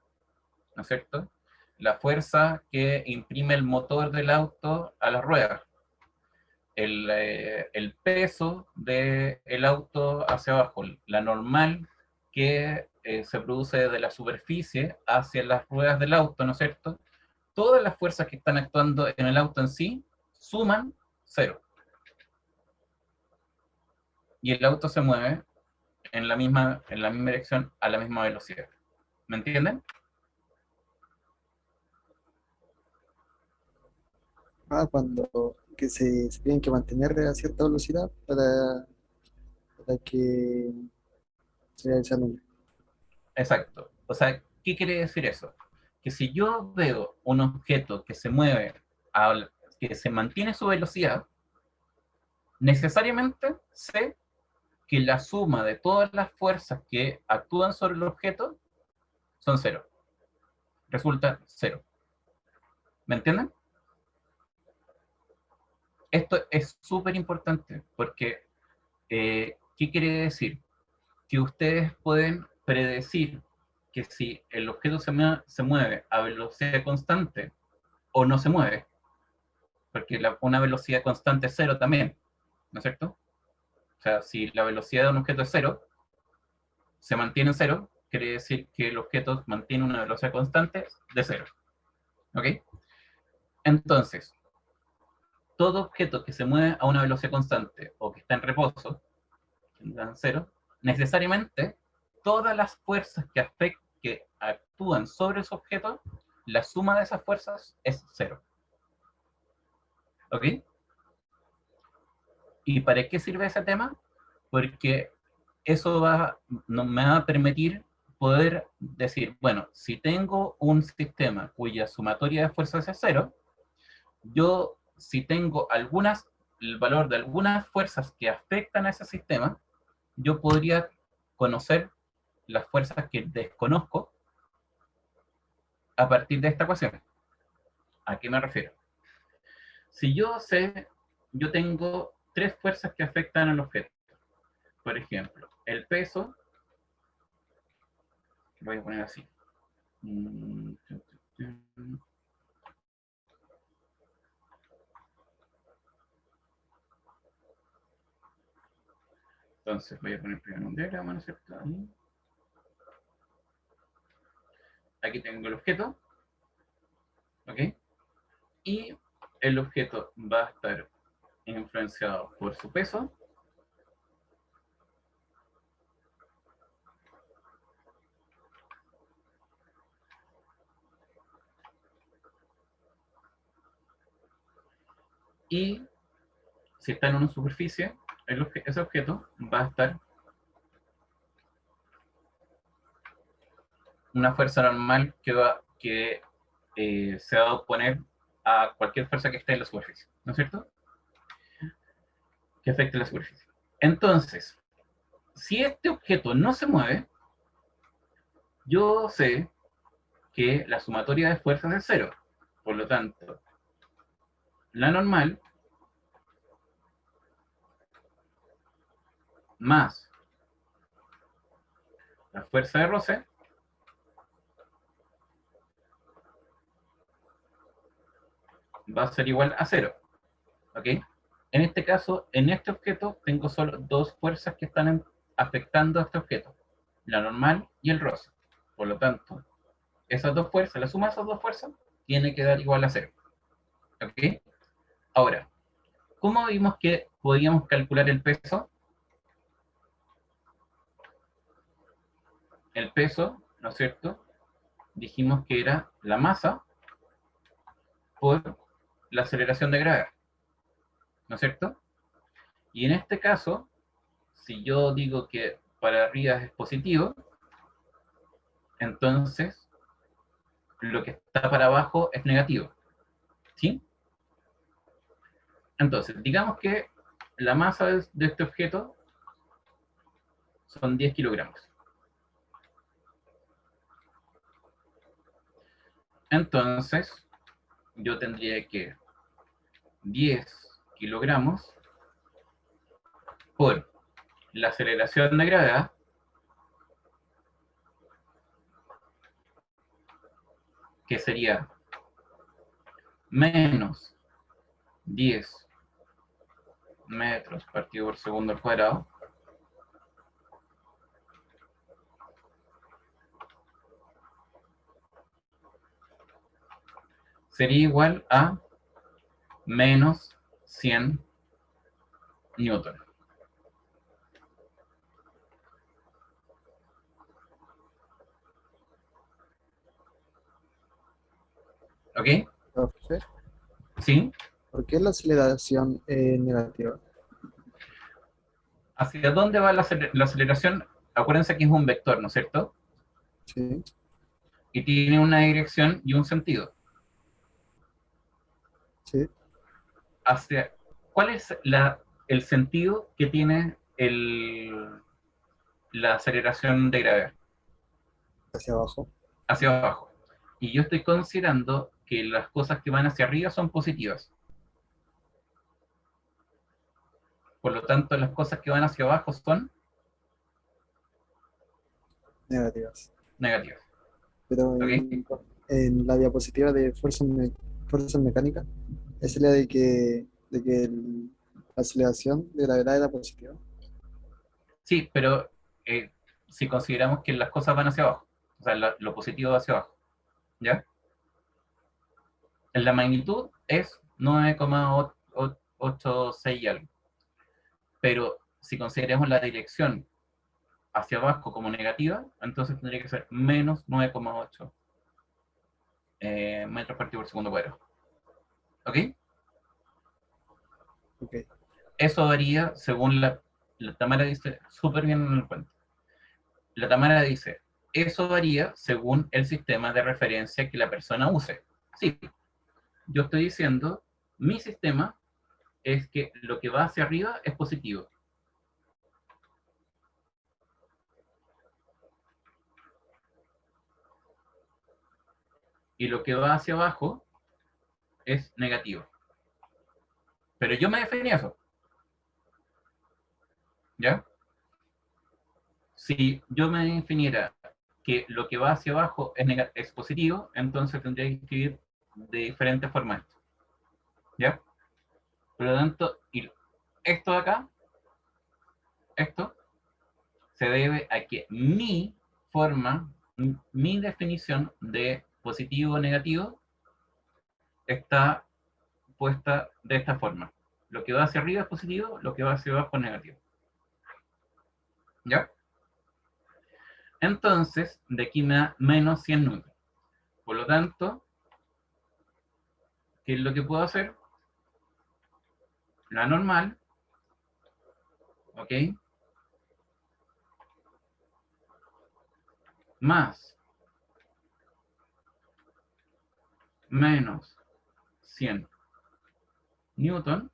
¿no es cierto? La fuerza que imprime el motor del auto a las ruedas, el peso del auto hacia abajo, la normal que se produce desde la superficie hacia las ruedas del auto, ¿no es cierto? Todas las fuerzas que están actuando en el auto en sí suman cero. Y el auto se mueve en la misma dirección, a la misma velocidad. ¿Me entienden? Cuando que se tienen que mantener a cierta velocidad para que se anule. Exacto. O sea, ¿qué quiere decir eso? Que si yo veo un objeto que se mueve, que se mantiene su velocidad, necesariamente sé que la suma de todas las fuerzas que actúan sobre el objeto son cero. Resulta cero. ¿Me entienden? Esto es súper importante porque, ¿qué quiere decir? Que ustedes pueden predecir que si el objeto se mueve a velocidad constante o no se mueve, porque una velocidad constante es cero también, ¿no es cierto? O sea, si la velocidad de un objeto es cero, se mantiene en cero, quiere decir que el objeto mantiene una velocidad constante de cero. ¿Ok? Entonces, todo objeto que se mueve a una velocidad constante o que está en reposo, en cero, necesariamente todas las fuerzas que actúan sobre ese objeto, la suma de esas fuerzas es cero. ¿Ok? ¿Y para qué sirve ese tema? Porque eso me va a permitir poder decir, bueno, si tengo un sistema cuya sumatoria de fuerzas es cero, yo si tengo el valor de algunas fuerzas que afectan a ese sistema, yo podría conocer las fuerzas que desconozco a partir de esta ecuación. ¿A qué me refiero? Si yo tengo tres fuerzas que afectan al objeto. Por ejemplo, el peso, lo voy a poner así. Entonces voy a poner primero un diagrama, ¿no es cierto? Aquí tengo el objeto, ¿ok? Y el objeto va a estar influenciado por su peso, y si está en una superficie, ese objeto va a estar una fuerza normal que se va a oponer a cualquier fuerza que esté en la superficie, ¿no es cierto? Que afecte la superficie. Entonces, si este objeto no se mueve, yo sé que la sumatoria de fuerzas es cero. Por lo tanto, la normal más la fuerza de roce va a ser igual a cero. ¿Ok? En este caso, en este objeto, tengo solo dos fuerzas que están afectando a este objeto. La normal y el roce. Por lo tanto, esas dos fuerzas, la suma de esas dos fuerzas, tiene que dar igual a cero. ¿Ok? Ahora, ¿cómo vimos que podíamos calcular el peso? El peso, ¿no es cierto? Dijimos que era la masa por la aceleración de gravedad, ¿no es cierto? Y en este caso, si yo digo que para arriba es positivo, entonces lo que está para abajo es negativo, ¿sí? Entonces, digamos que la masa de este objeto son 10 kilogramos. Entonces, yo tendría que 10 kilogramos por la aceleración de gravedad que sería menos 10 metros partido por segundo al cuadrado sería igual a menos 100 newton. ¿Ok? Profe, ¿Sí? ¿por qué la aceleración es negativa? ¿Hacia dónde va la aceleración? Acuérdense que es un vector, ¿no es cierto? Sí, Y tiene una dirección y un sentido. sí, ¿Cuál es el sentido que tiene la aceleración de gravedad? hacia abajo. Hacia abajo. Y yo estoy considerando que las cosas que van hacia arriba son positivas. Por lo tanto, las cosas que van hacia abajo son Negativas. negativas. Pero ¿Ok? en la diapositiva de fuerzas mecánicas, es la de que la aceleración de gravedad era positiva. Sí, pero si consideramos que las cosas van hacia abajo, o sea, lo positivo va hacia abajo, ¿ya? La magnitud es 9,86 y algo. Pero si consideramos la dirección hacia abajo como negativa, entonces tendría que ser menos 9,8 metros partido por segundo cuadrado. ¿Ok? Ok, Eso varía según la Tamara dice súper bien en el cuento. La Tamara dice, eso varía según el sistema de referencia que la persona use. Sí, yo estoy diciendo, mi sistema es que lo que va hacia arriba es positivo. Y lo que va hacia abajo es negativo. Pero yo me definí eso, ¿ya? Si yo me definiera que lo que va hacia abajo es positivo, entonces tendría que escribir de diferentes formas, ¿ya? Por lo tanto, y esto de acá, esto, se debe a que mi forma, mi definición de positivo o negativo está puesta de esta forma. Lo que va hacia arriba es positivo, lo que va hacia abajo es negativo. ¿Ya? Entonces, de aquí me da menos 100 newton. Por lo tanto, ¿qué es lo que puedo hacer? La normal, ¿ok? Más menos 100 newton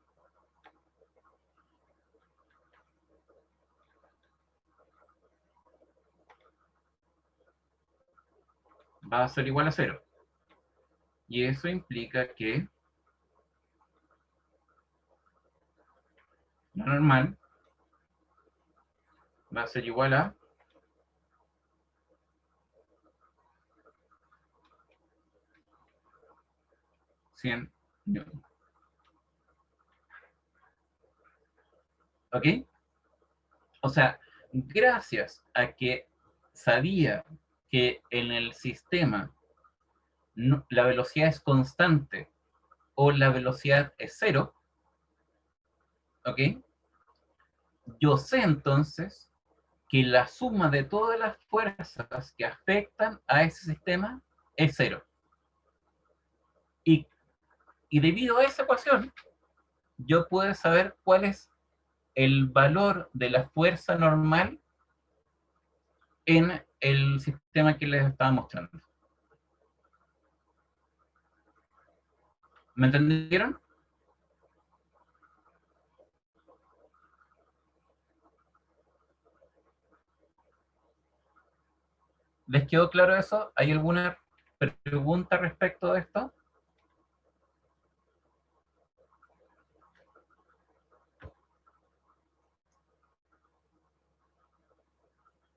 va a ser igual a 0. Y eso implica que la normal va a ser igual a 100 newton. ¿Ok? O sea, gracias a que sabía que en el sistema la velocidad es constante o la velocidad es 0, ¿ok? Yo sé entonces que la suma de todas las fuerzas que afectan a ese sistema es 0. Y, y debido a esa ecuación, yo puedo saber cuál es el valor de la fuerza normal en el sistema que les estaba mostrando. ¿Me entendieron? ¿Les quedó claro eso? ¿Hay alguna pregunta respecto de esto?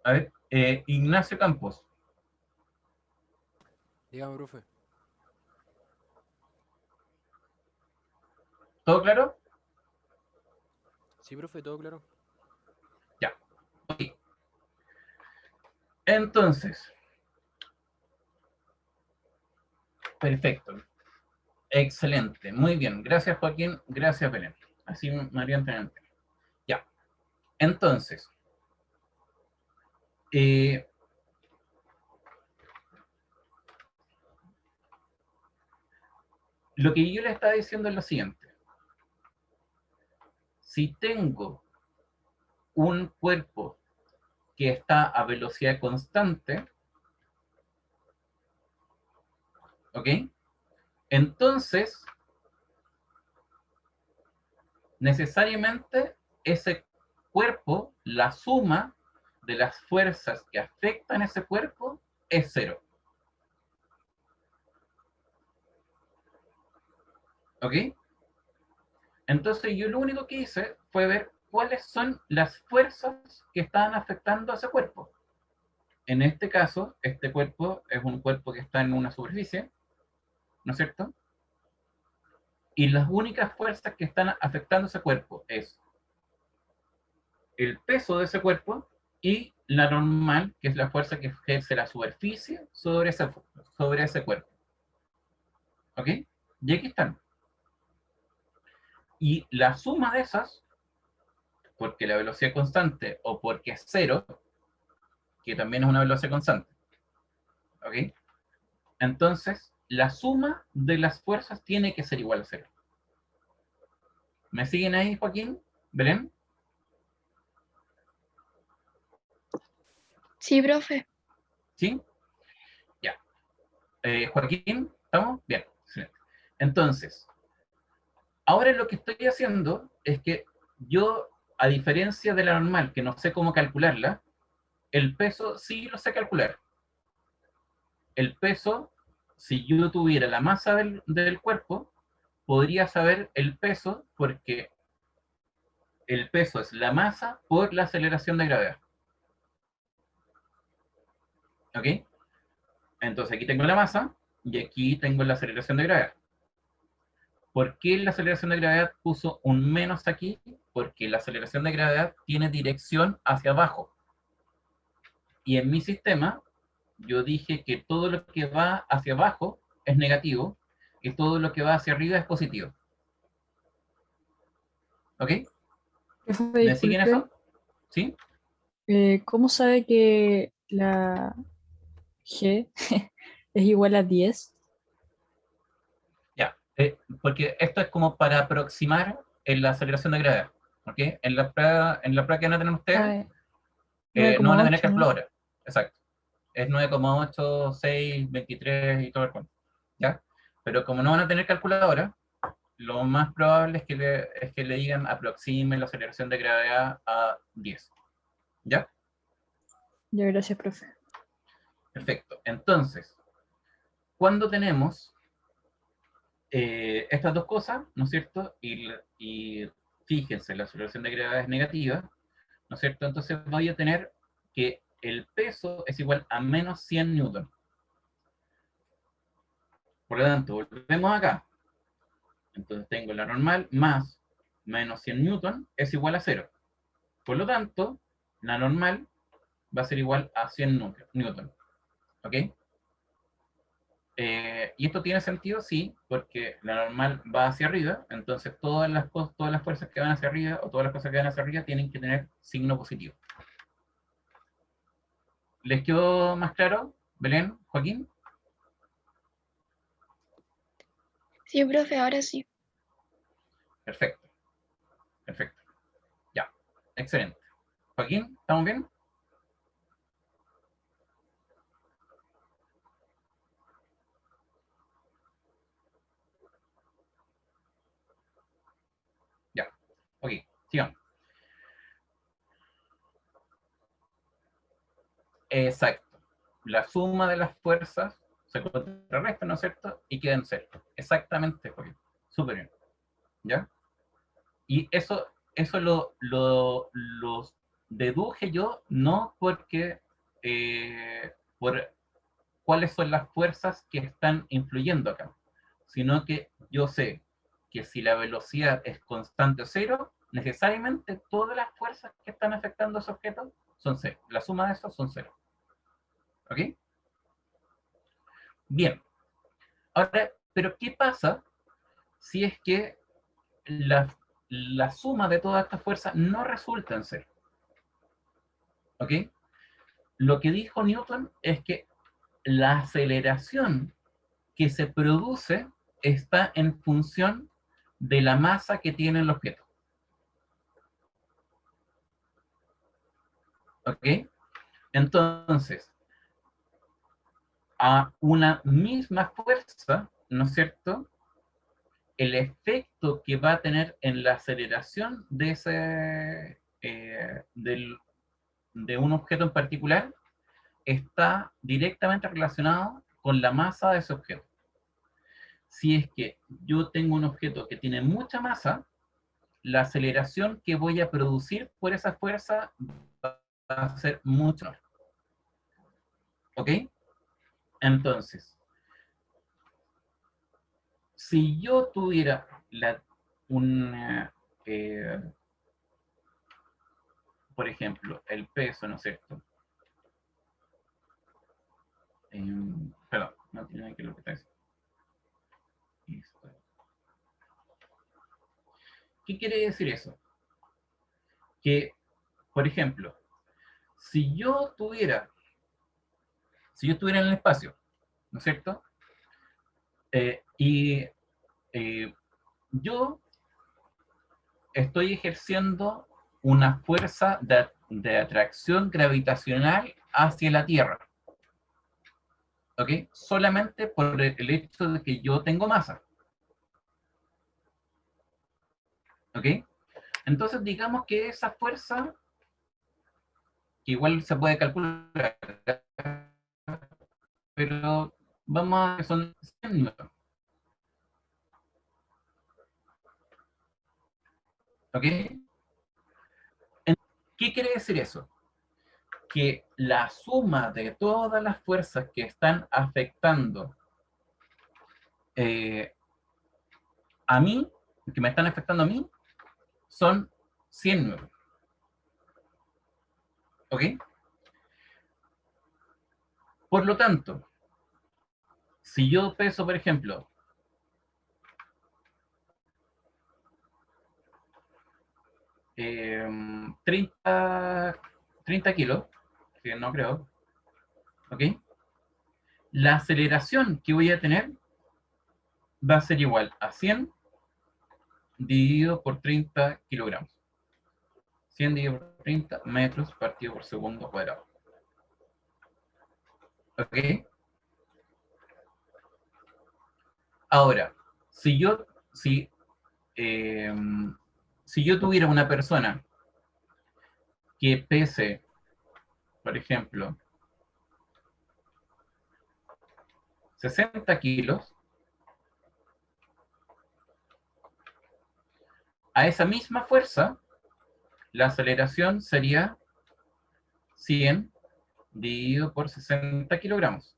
A ver, Ignacio Campos. Dígame, profe. ¿Todo claro? Sí, profe, todo claro. Ya. Ok. Entonces, perfecto. Excelente. Muy bien. Gracias, Joaquín. Gracias, Belén. Así, María Antonieta. Ya. Entonces, lo que yo le estaba diciendo es lo siguiente. Si tengo un cuerpo que está a velocidad constante, ¿ok? Entonces, necesariamente ese cuerpo, la suma de las fuerzas que afectan ese cuerpo es cero. ¿Ok? Entonces yo lo único que hice fue ver cuáles son las fuerzas que estaban afectando a ese cuerpo. En este caso, este cuerpo es un cuerpo que está en una superficie, ¿no es cierto? Y las únicas fuerzas que están afectando a ese cuerpo es el peso de ese cuerpo y la normal, que es la fuerza que ejerce la superficie sobre ese cuerpo. ¿Ok? Y aquí están. Y la suma de esas, porque la velocidad es constante o porque es cero, que también es una velocidad constante. ¿Ok? Entonces, la suma de las fuerzas tiene que ser igual a cero. ¿Me siguen ahí, Joaquín? ¿Belén? Sí, profe. ¿Sí? Ya. Joaquín, ¿estamos? Bien. Excelente. Entonces, ahora lo que estoy haciendo es que yo, a diferencia de la normal, que no sé cómo calcularla, el peso sí lo sé calcular. El peso, si yo tuviera la masa del cuerpo, podría saber el peso porque el peso es la masa por la aceleración de gravedad. ¿Ok? Entonces aquí tengo la masa y aquí tengo la aceleración de gravedad. ¿Por qué la aceleración de gravedad puso un menos aquí? Porque la aceleración de gravedad tiene dirección hacia abajo. Y en mi sistema, yo dije que todo lo que va hacia abajo es negativo y todo lo que va hacia arriba es positivo. ¿Ok? Profe, ¿Me siguen disculpe, eso? ¿Sí? ¿cómo sabe que la G es igual a 10? Ya. Porque esto es como para aproximar en la aceleración de gravedad. ¿Ok? En la prueba que van a tener ustedes, Ah, no van a tener 9,8, ¿no? calculadora. Exacto. Es 9,8, 6, 23 y todo el cuento. ¿Ya? Pero como no van a tener calculadora, lo más probable es que le digan aproxime la aceleración de gravedad a 10. ¿Ya? Ya, gracias, profe. Perfecto. Entonces, cuando tenemos estas dos cosas, ¿no es cierto? Y fíjense, la aceleración de gravedad es negativa, ¿no es cierto? Entonces voy a tener que el peso es igual a menos 100 newton. Por lo tanto, volvemos acá. Entonces tengo la normal más menos 100 newton es igual a 0. Por lo tanto, la normal va a ser igual a 100 newton. ¿Ok? ¿Y esto tiene sentido? Sí, porque la normal va hacia arriba, entonces todas las fuerzas que van hacia arriba o todas las cosas que van hacia arriba tienen que tener signo positivo. ¿Les quedó más claro, Belén, Joaquín? Sí, profe, ahora sí. Perfecto, perfecto. Ya, excelente. Joaquín, ¿estamos bien? Ya, ok, sigamos. Exacto. La suma de las fuerzas se contrarresta, ¿no es cierto? Y queda en cero. Exactamente, Joaquín. Súper bien. ¿Ya? Y eso deduje yo no porque por cuáles son las fuerzas que están influyendo acá, sino que yo sé que si la velocidad es constante o cero, necesariamente todas las fuerzas que están afectando a ese objeto son cero. La suma de esos son cero. ¿Ok? Bien. Ahora, ¿pero qué pasa si es que la suma de todas estas fuerzas no resulta en cero? ¿Ok? Lo que dijo Newton es que la aceleración que se produce está en función de la masa que tiene el objeto. ¿Ok? Entonces, a una misma fuerza, ¿no es cierto?, el efecto que va a tener en la aceleración de de un objeto en particular está directamente relacionado con la masa de ese objeto. Si es que yo tengo un objeto que tiene mucha masa, la aceleración que voy a producir por esa fuerza va a ser mucho menor. ¿Ok? Entonces, si yo tuviera una, por ejemplo, el peso, ¿no es cierto? Perdón, no tiene nada que ver lo que está diciendo. ¿Qué quiere decir eso? Que, por ejemplo, si yo estuviera en el espacio, ¿no es cierto? Y yo estoy ejerciendo una fuerza de atracción gravitacional hacia la Tierra. ¿Ok? Solamente por el hecho de que yo tengo masa. ¿Ok? Entonces digamos que esa fuerza, que igual se puede calcular, pero vamos a que son 100 newton. ¿Ok? ¿Qué quiere decir eso? Que la suma de todas las fuerzas que están afectando a mí, que me están afectando a mí, son 100 newton. ¿Ok? Por lo tanto, si yo peso, por ejemplo, 30 kilos, que no creo, ¿ok? La aceleración que voy a tener va a ser igual a 100 dividido por 30 kilogramos. 100 dividido por 30 metros partido por segundo cuadrado. ¿Ok? Ahora, si yo tuviera una persona que pese, por ejemplo, 60 kilos, a esa misma fuerza, la aceleración sería 100 dividido por 60 kilogramos.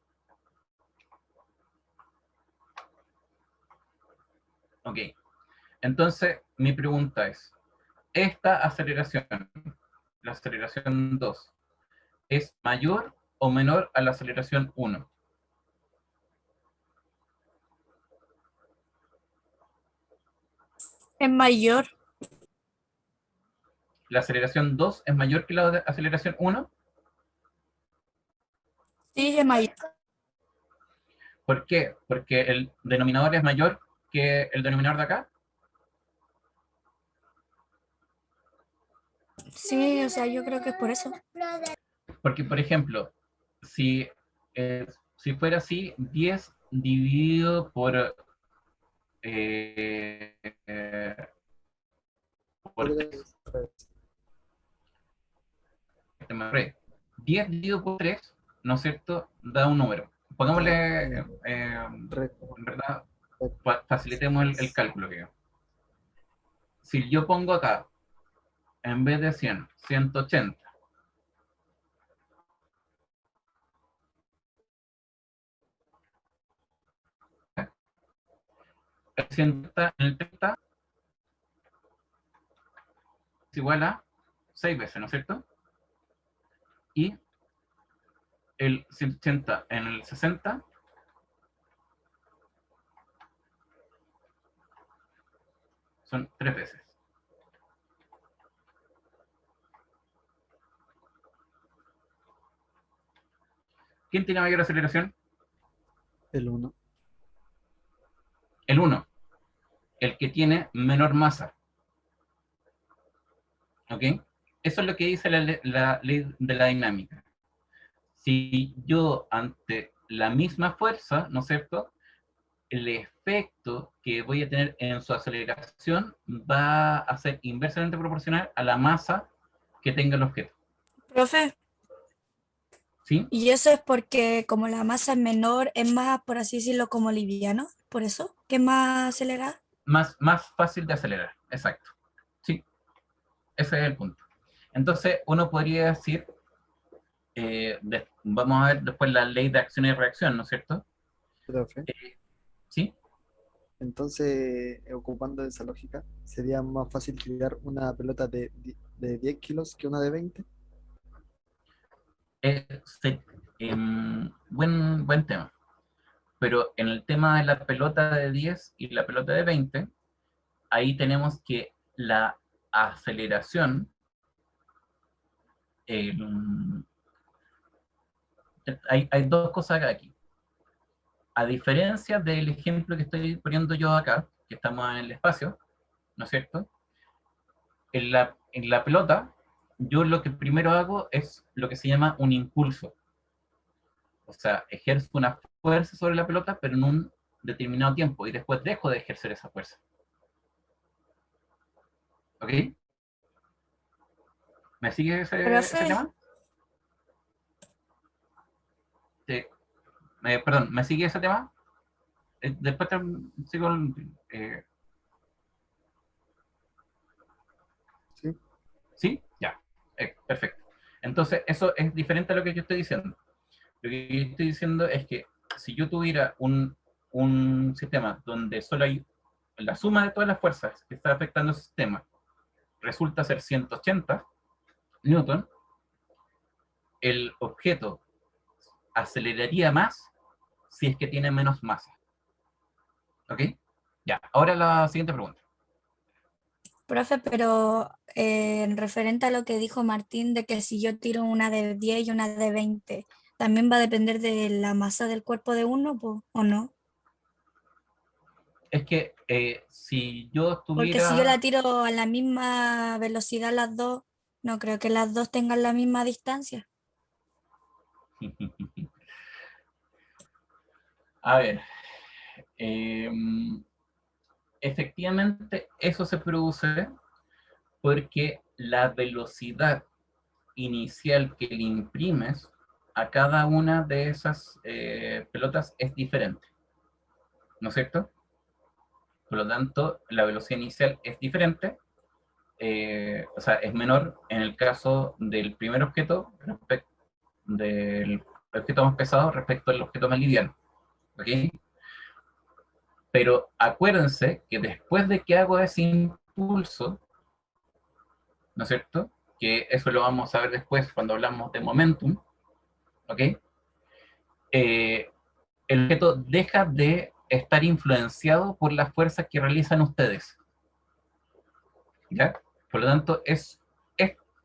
Ok. Entonces, mi pregunta es, ¿esta aceleración, la aceleración 2, es mayor o menor a la aceleración 1? Es mayor. ¿La aceleración 2 es mayor que la aceleración 1? Sí, es mayor. ¿Por qué? Porque el denominador es mayor que el denominador de acá. Sí, o sea, yo creo que es por eso. Porque, por ejemplo, si fuera así, 10 dividido por, por 10 dividido por 3, ¿no es cierto?, da un número. Pongámosle, en verdad, facilitemos el cálculo. Si yo pongo acá en vez de 100, 180. El 180 en el 30 es igual a 6 veces, ¿no es cierto? Y el 180 en el 60 son 3 veces. ¿Quién tiene mayor aceleración? El 1. El 1. El que tiene menor masa. ¿Ok? Eso es lo que dice la ley de la dinámica. Si yo ante la misma fuerza, ¿no es cierto?, el efecto que voy a tener en su aceleración va a ser inversamente proporcional a la masa que tenga el objeto. Profe, ¿Sí? y eso es porque como la masa es menor, es más, por así decirlo, como liviano, por eso, que es más acelerada. Más fácil de acelerar, exacto. Sí, ese es el punto. Entonces, uno podría decir, vamos a ver después la ley de acción y reacción, ¿no es cierto? Profe. ¿Sí? Entonces, ocupando esa lógica, sería más fácil tirar una pelota de 10 kilos que una de 20. Sí, buen tema. Pero en el tema de la pelota de 10 y la pelota de 20, ahí tenemos que la aceleración, hay dos cosas aquí. A diferencia del ejemplo que estoy poniendo yo acá, que estamos en el espacio, ¿no es cierto? En la pelota, yo lo que primero hago es lo que se llama un impulso. O sea, ejerzo una fuerza sobre la pelota, pero en un determinado tiempo, y después dejo de ejercer esa fuerza. ¿Ok? ¿Me sigue ese Profe, tema? Sí. Perdón, ¿me sigue ese tema? Después sigo. eh, ¿Sí? ¿Sí? Ya. Perfecto. Entonces, eso es diferente a lo que yo estoy diciendo. Lo que yo estoy diciendo es que si yo tuviera un sistema donde solo hay la suma de todas las fuerzas que está afectando el sistema, resulta ser 180 newton, el objeto aceleraría más si es que tiene menos masa. ¿Ok? Ya, ahora la siguiente pregunta. profe, pero en referente a lo que dijo Martín, de que si yo tiro una de 10 y una de 20, ¿también va a depender de la masa del cuerpo de uno, po, o no? Es que si yo Porque si yo la tuviera... tiro a la misma velocidad las dos, no creo que las dos tengan la misma distancia. A ver, efectivamente eso se produce porque la velocidad inicial que le imprimes a cada una de esas pelotas es diferente, ¿no es cierto? Por lo tanto, la velocidad inicial es diferente, o sea, es menor en el caso del primer objeto respecto del objeto más pesado respecto al objeto más liviano, ¿ok? Pero acuérdense que después de que hago ese impulso, ¿no es cierto? Que eso lo vamos a ver después cuando hablamos de momentum, ¿ok? El objeto deja de estar influenciado por las fuerzas que realizan ustedes, ¿ya? Por lo tanto, ese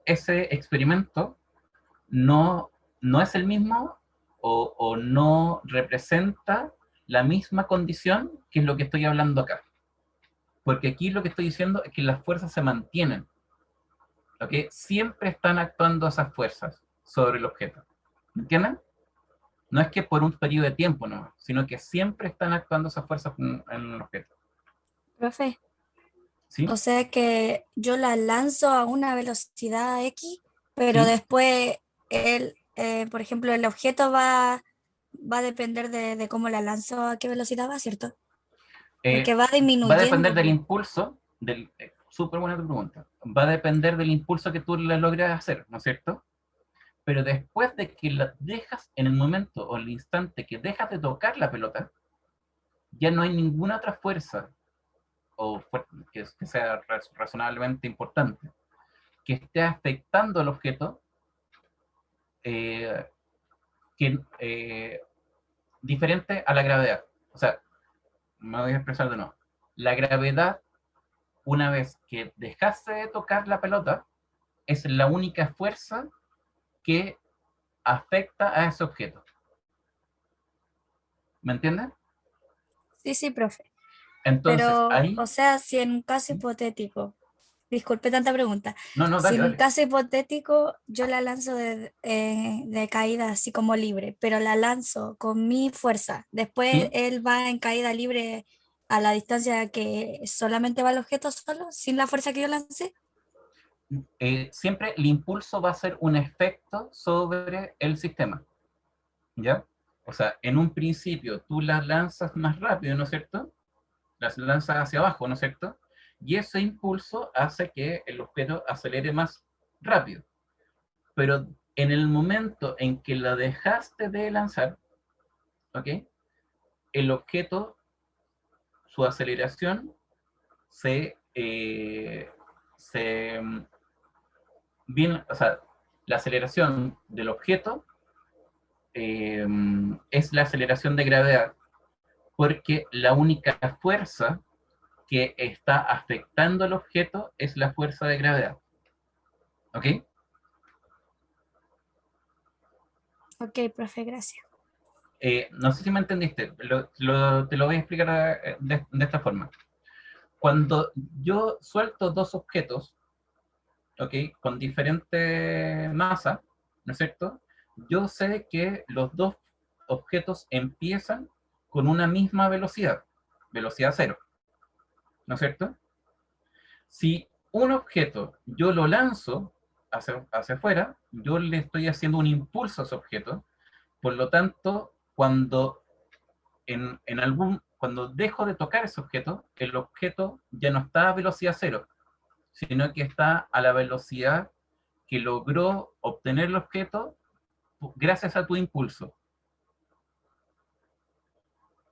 experimento no es el mismo o no representa la misma condición que es lo que estoy hablando acá. Porque aquí lo que estoy diciendo es que las fuerzas se mantienen, ¿ok? Siempre están actuando esas fuerzas sobre el objeto. ¿Entienden? No es que por un periodo de tiempo, no, sino que siempre están actuando esas fuerzas en el objeto. Profe, ¿Sí? o sea que yo la lanzo a una velocidad X, pero ¿Sí? después por ejemplo, el objeto va a depender de cómo la lanzo, a qué velocidad va, ¿cierto? Eh, Porque va Va a depender disminuyendo, del po. impulso, súper buena tu pregunta. Va a depender del impulso que tú le logres hacer, ¿no es cierto? Pero después de que la dejas, en el momento o el instante que dejas de tocar la pelota, ya no hay ninguna otra fuerza o que sea razonablemente importante que esté afectando al objeto diferente a la gravedad. O sea, me voy a expresar de nuevo. La gravedad, una vez que dejaste de tocar la pelota, es la única fuerza que afecta a ese objeto. ¿Me entiendes? Sí, sí, profe. Entonces, Pero, ahí... o sea, si en un caso hipotético, disculpe tanta pregunta, No, no, si dale, en un dale. caso hipotético yo la lanzo de caída así como libre, pero la lanzo con mi fuerza, después ¿Sí? él va en caída libre a la distancia que solamente va el objeto solo, sin la fuerza que yo lancé. Siempre el impulso va a ser un efecto sobre el sistema, ¿ya? O sea, en un principio tú las lanzas más rápido, ¿no es cierto? Las lanzas hacia abajo, ¿no es cierto? Y ese impulso hace que el objeto acelere más rápido. Pero en el momento en que la dejaste de lanzar, ¿ok? El objeto, su aceleración se bien, o sea, la aceleración del objeto es la aceleración de gravedad, porque la única fuerza que está afectando al objeto es la fuerza de gravedad. ¿Ok? Ok, profe, gracias. No sé si me entendiste, te lo voy a explicar de esta forma. Cuando yo suelto dos objetos, ¿ok? Con diferente masa, ¿no es cierto? Yo sé que los dos objetos empiezan con una misma velocidad, velocidad cero, ¿no es cierto? Si un objeto yo lo lanzo hacia afuera, yo le estoy haciendo un impulso a ese objeto, por lo tanto, cuando dejo de tocar ese objeto, el objeto ya no está a velocidad cero, sino que está a la velocidad que logró obtener el objeto gracias a tu impulso.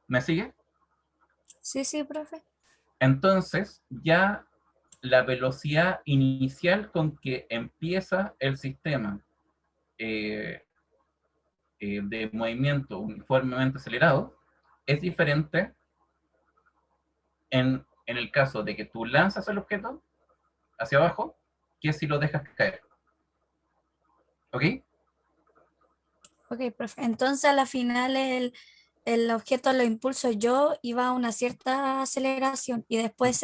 ¿Me sigue? Sí, sí, profe. Entonces, ya la velocidad inicial con que empieza el sistema eh, de movimiento uniformemente acelerado es diferente en el caso de que tú lanzas el objeto hacia abajo que si lo dejas caer. ¿Ok? Ok, profe. Entonces a la final el objeto lo impulso yo y va a una cierta aceleración y después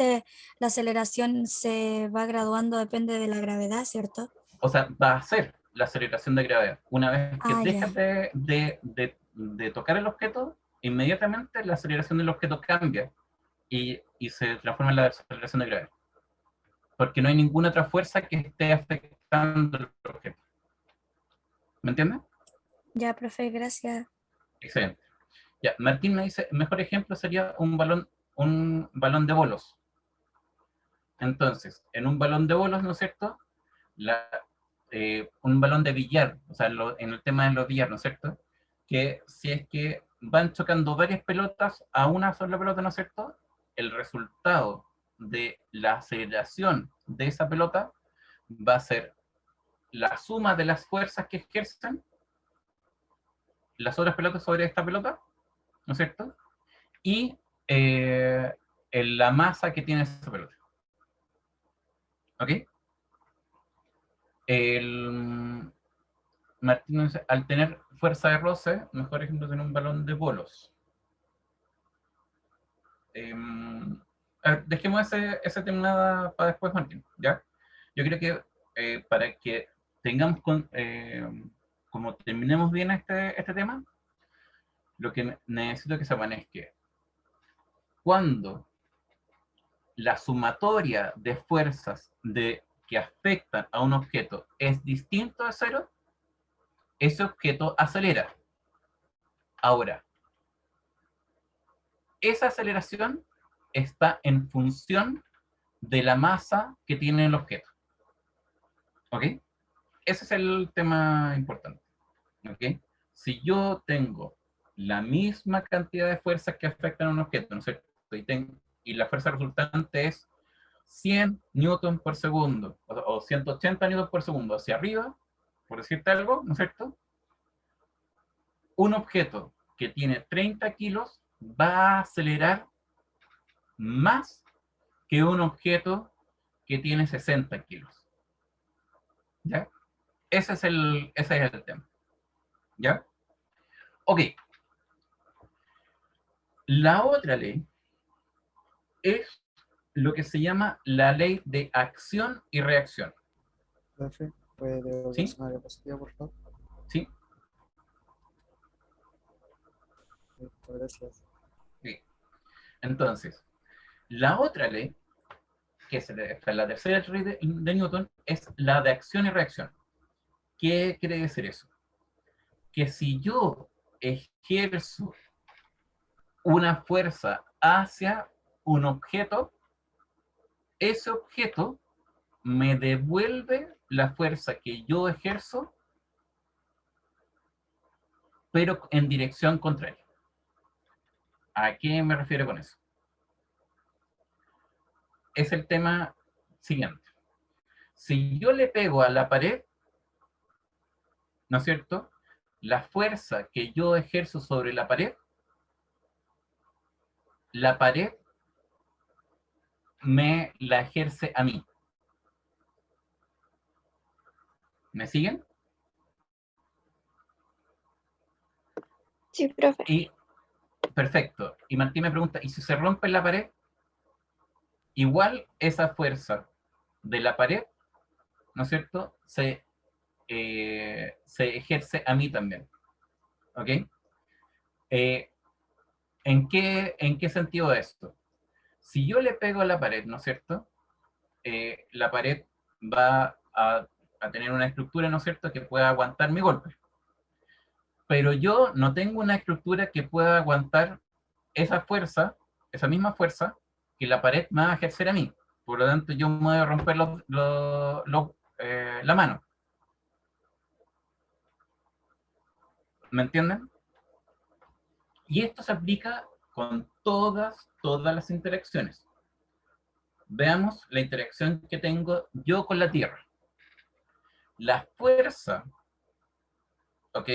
la aceleración se va graduando, depende de la gravedad, ¿cierto? O sea, va a ser la aceleración de gravedad. Una vez que Ah, dejas ya. de tocar el objeto, inmediatamente la aceleración del objeto cambia y se transforma en la aceleración de gravedad. Porque no hay ninguna otra fuerza que esté afectando el objeto. ¿Me entiendes? Ya, profe, gracias. Excelente. Ya, Martín me dice, el mejor ejemplo sería un balón de bolos. Entonces, en un balón de bolos, ¿no es cierto? Un balón de billar, o sea, en el tema de los billar, ¿no es cierto? Que si es que van chocando varias pelotas a una sola pelota, ¿no es cierto? El resultado de la aceleración de esa pelota va a ser la suma de las fuerzas que ejercen las otras pelotas sobre esta pelota, ¿no es cierto? Y eh, la masa que tiene esa pelota. ¿Ok? El Martín, al tener fuerza de roce, mejor ejemplo en un balón de bolos. Dejemos ese tema para después, Martín, ¿ya? Yo creo que para que tengamos, como terminemos bien este tema, lo que necesito que sepan es que cuando la sumatoria de fuerzas que afectan a un objeto es distinto a cero, ese objeto acelera. Ahora, esa aceleración está en función de la masa que tiene el objeto. ¿Ok? Ese es el tema importante. ¿Ok? Si yo tengo la misma cantidad de fuerzas que afectan a un objeto, ¿no es cierto? Y la fuerza resultante es 100 newton por segundo, o 180 newton por segundo hacia arriba, por decirte algo, ¿no es cierto? Un objeto que tiene 30 kilos va a acelerar más que un objeto que tiene 60 kilos. ¿Ya? Ese es el tema. ¿Ya? Ok. La otra ley es lo que se llama la ley de acción y reacción. Profe, ¿puede devolverse ¿Sí? una diapositiva, por favor? ¿Sí? Listo, gracias. Sí. Entonces, la otra ley, que es la tercera ley de Newton, es la de acción y reacción. ¿Qué quiere decir eso? Que si yo ejerzo una fuerza hacia un objeto, ese objeto me devuelve la fuerza que yo ejerzo, pero en dirección contraria. ¿A qué me refiero con eso? Es el tema siguiente. Si yo le pego a la pared, ¿no es cierto? La fuerza que yo ejerzo sobre la pared me la ejerce a mí. ¿Me siguen? Sí, profe. Y perfecto. Y Martín me pregunta, ¿y si se rompe la pared? Igual esa fuerza de la pared, ¿no es cierto? Se ejerce a mí también. ¿Ok? ¿En qué sentido esto? Si yo le pego a la pared, ¿no es cierto? La pared va a tener una estructura, ¿no es cierto?, que pueda aguantar mi golpe. Pero yo no tengo una estructura que pueda aguantar esa fuerza, esa misma fuerza, que la pared me va a ejercer a mí. Por lo tanto, yo me voy a romper la mano. ¿Me entienden? Y esto se aplica con todas las interacciones. Veamos la interacción que tengo yo con la Tierra. La fuerza, ¿ok?,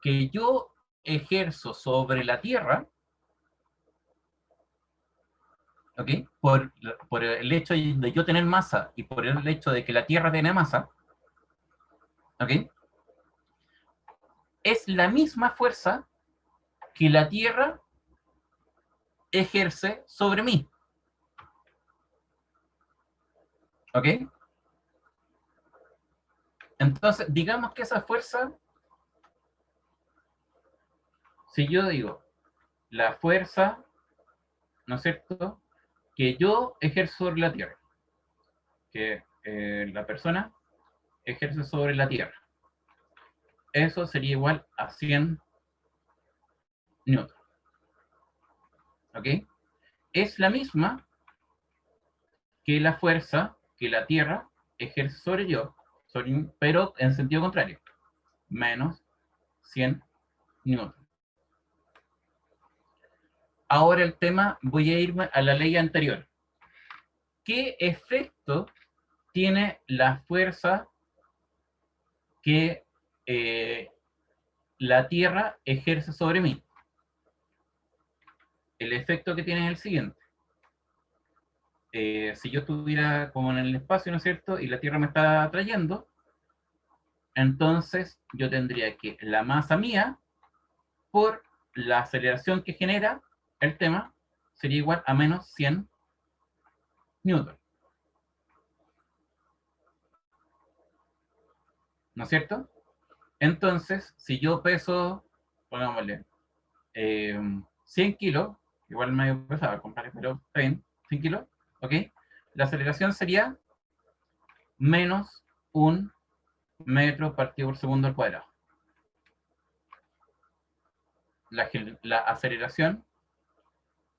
que yo ejerzo sobre la Tierra, ¿ok?, por el hecho de yo tener masa y por el hecho de que la Tierra tiene masa, ¿ok?, es la misma fuerza que la Tierra ejerce sobre mí. ¿Ok? Entonces, digamos que esa fuerza, si yo digo, la fuerza, ¿no es cierto?, que yo ejerzo sobre la Tierra, que la persona ejerce sobre la Tierra, eso sería igual a 100 newton. ¿Ok? Es la misma que la fuerza que la Tierra ejerce sobre yo, pero en sentido contrario, menos 100 newton. Ahora el tema, voy a irme a la ley anterior. ¿Qué efecto tiene la fuerza que la Tierra ejerce sobre mí? El efecto que tiene es el siguiente. Si yo estuviera como en el espacio, ¿no es cierto?, y la Tierra me está atrayendo, entonces yo tendría que la masa mía por la aceleración que genera el tema sería igual a menos 100 newton. ¿No es cierto? Entonces, si yo peso, pongámosle, 100 kilos, igual medio pesado, compadre, pero está bien, 100 kilos, ¿ok? La aceleración sería menos 1 metro partido por segundo al cuadrado. La aceleración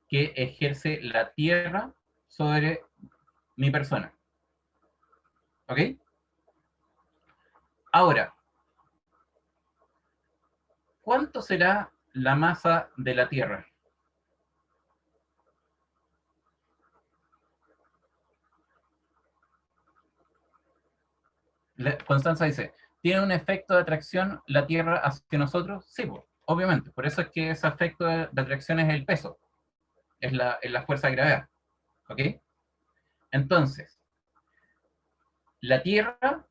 que ejerce la Tierra sobre mi persona. ¿Ok? Ahora, ¿cuánto será la masa de la Tierra? Constanza dice, ¿tiene un efecto de atracción la Tierra hacia nosotros? Sí, pues, obviamente. Por eso es que ese efecto de atracción es el peso, es la fuerza de gravedad. ¿Ok? Entonces, la Tierra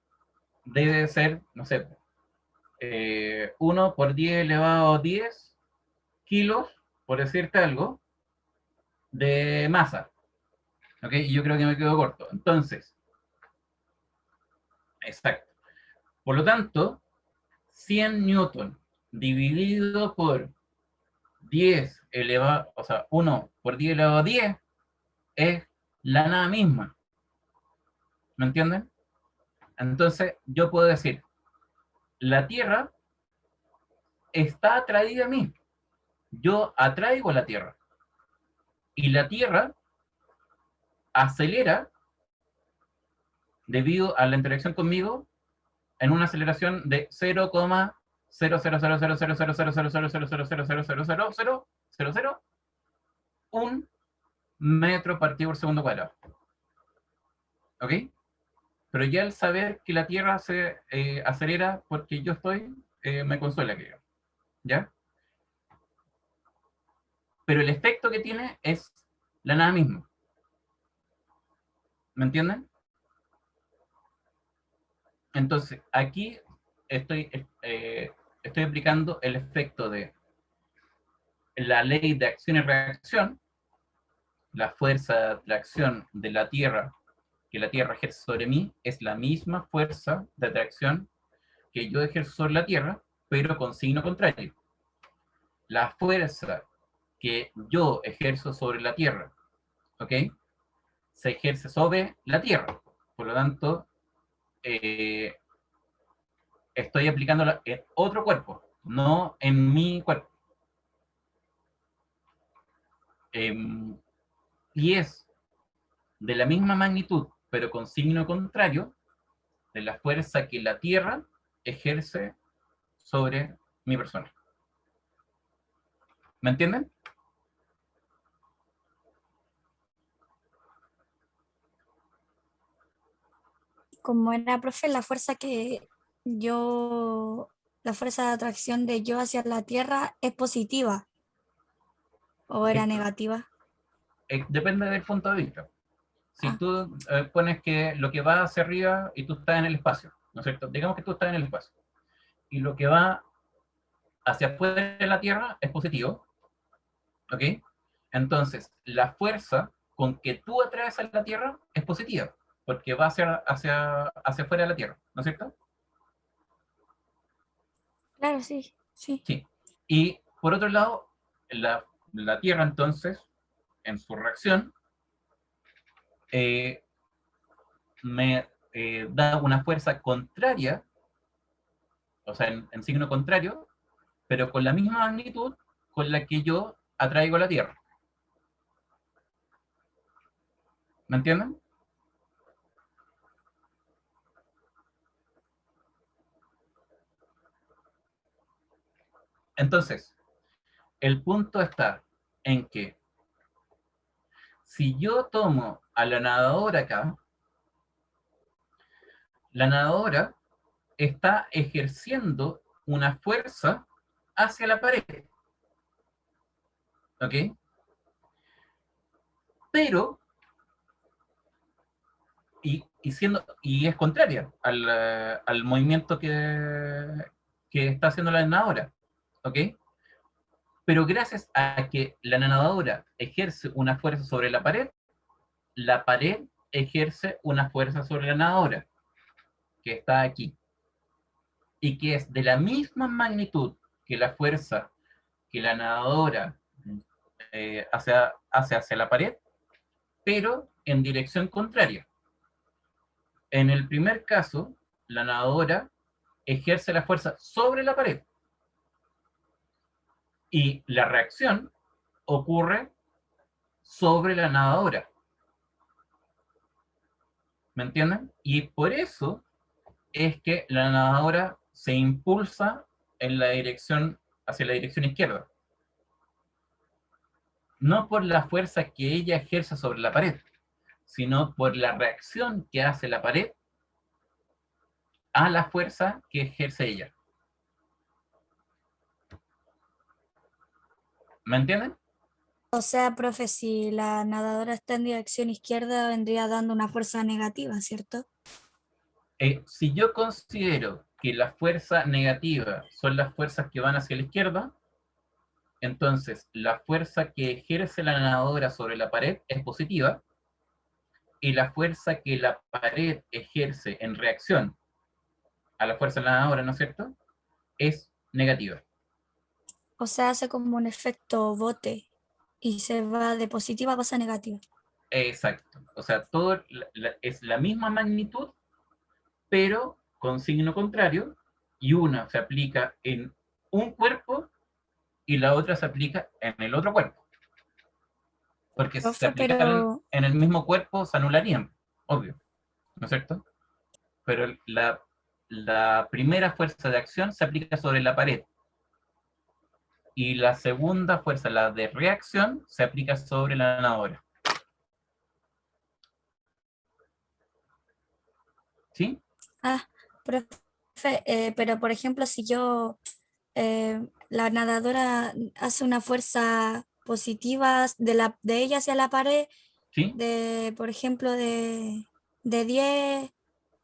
debe ser, no sé, 1 por 10 elevado a 10 kilos, por decirte algo, de masa. ¿Ok? Y yo creo que me quedo corto. Entonces, exacto. Por lo tanto, 100 newton dividido por 10 elevado, o sea, 1 por 10 elevado a 10 es la nada misma. ¿Me entienden? Entonces, yo puedo decir, la Tierra está atraída a mí. Yo atraigo a la Tierra. Y la Tierra acelera debido a la interacción conmigo en una aceleración de 0,000000000000000000001 metro partido por segundo cuadrado. ¿Ok? Pero ya el saber que la Tierra se acelera porque yo estoy, me consuela, creo. ¿Ya? Pero el efecto que tiene es la nada misma. ¿Me entienden? Entonces, aquí estoy aplicando el efecto de la ley de acción y reacción, la fuerza de atracción de la Tierra que la Tierra ejerce sobre mí es la misma fuerza de atracción que yo ejerzo sobre la Tierra, pero con signo contrario. La fuerza que yo ejerzo sobre la Tierra, ¿ok? Se ejerce sobre la Tierra. Por lo tanto, estoy aplicándola en otro cuerpo, no en mi cuerpo. Y es de la misma magnitud, pero con signo contrario, de la fuerza que la Tierra ejerce sobre mi persona. ¿Me entienden? Como era, profe, la fuerza que yo, la fuerza de atracción de yo hacia la Tierra es positiva o era negativa. Depende del punto de vista. Si Ah, tú pones que lo que va hacia arriba y tú estás en el espacio, ¿no es cierto? Digamos que tú estás en el espacio. Y lo que va hacia afuera de la Tierra es positivo, ¿ok? Entonces, la fuerza con que tú atraes a la Tierra es positiva, porque va hacia afuera de la Tierra, ¿no es cierto? claro, sí, sí. Sí. Y por otro lado, la Tierra entonces, en su reacción, eh, me da una fuerza contraria, o sea, en signo contrario, pero con la misma magnitud con la que yo atraigo a la Tierra. ¿Me entienden? Entonces, el punto está en que si yo tomo a la nadadora acá, la nadadora está ejerciendo una fuerza hacia la pared. ¿Ok? Pero, y es contraria al movimiento que está haciendo la nadadora. ¿Ok? Pero gracias a que la nadadora ejerce una fuerza sobre la pared ejerce una fuerza sobre la nadadora, que está aquí, y que es de la misma magnitud que la fuerza que la nadadora hace hacia la pared, pero en dirección contraria. En el primer caso, la nadadora ejerce la fuerza sobre la pared, y la reacción ocurre sobre la nadadora. ¿Me entienden? Y por eso es que la nadadora se impulsa en la dirección, hacia la dirección izquierda. No por la fuerza que ella ejerce sobre la pared, sino por la reacción que hace la pared a la fuerza que ejerce ella. ¿Me entienden? O sea, profe, si la nadadora está en dirección izquierda, vendría dando una fuerza negativa, ¿cierto? Si yo considero que la fuerza negativa son las fuerzas que van hacia la izquierda, entonces la fuerza que ejerce la nadadora sobre la pared es positiva, y la fuerza que la pared ejerce en reacción a la fuerza de la nadadora, ¿no es cierto?, es negativa. O sea, hace como un efecto bote y se va de positiva a pasa negativa. Exacto. O sea, todo es la misma magnitud, pero con signo contrario, y una se aplica en un cuerpo y la otra se aplica en el otro cuerpo. Porque si se Profe, aplicaran pero en el mismo cuerpo, se anularían, obvio, ¿no es cierto? Pero la primera fuerza de acción se aplica sobre la pared, y la segunda fuerza, la de reacción, se aplica sobre la nadadora. ¿Sí? profe, pero por ejemplo, si yo, la nadadora hace una fuerza positiva de ella hacia la pared, ¿Sí? por ejemplo, de 10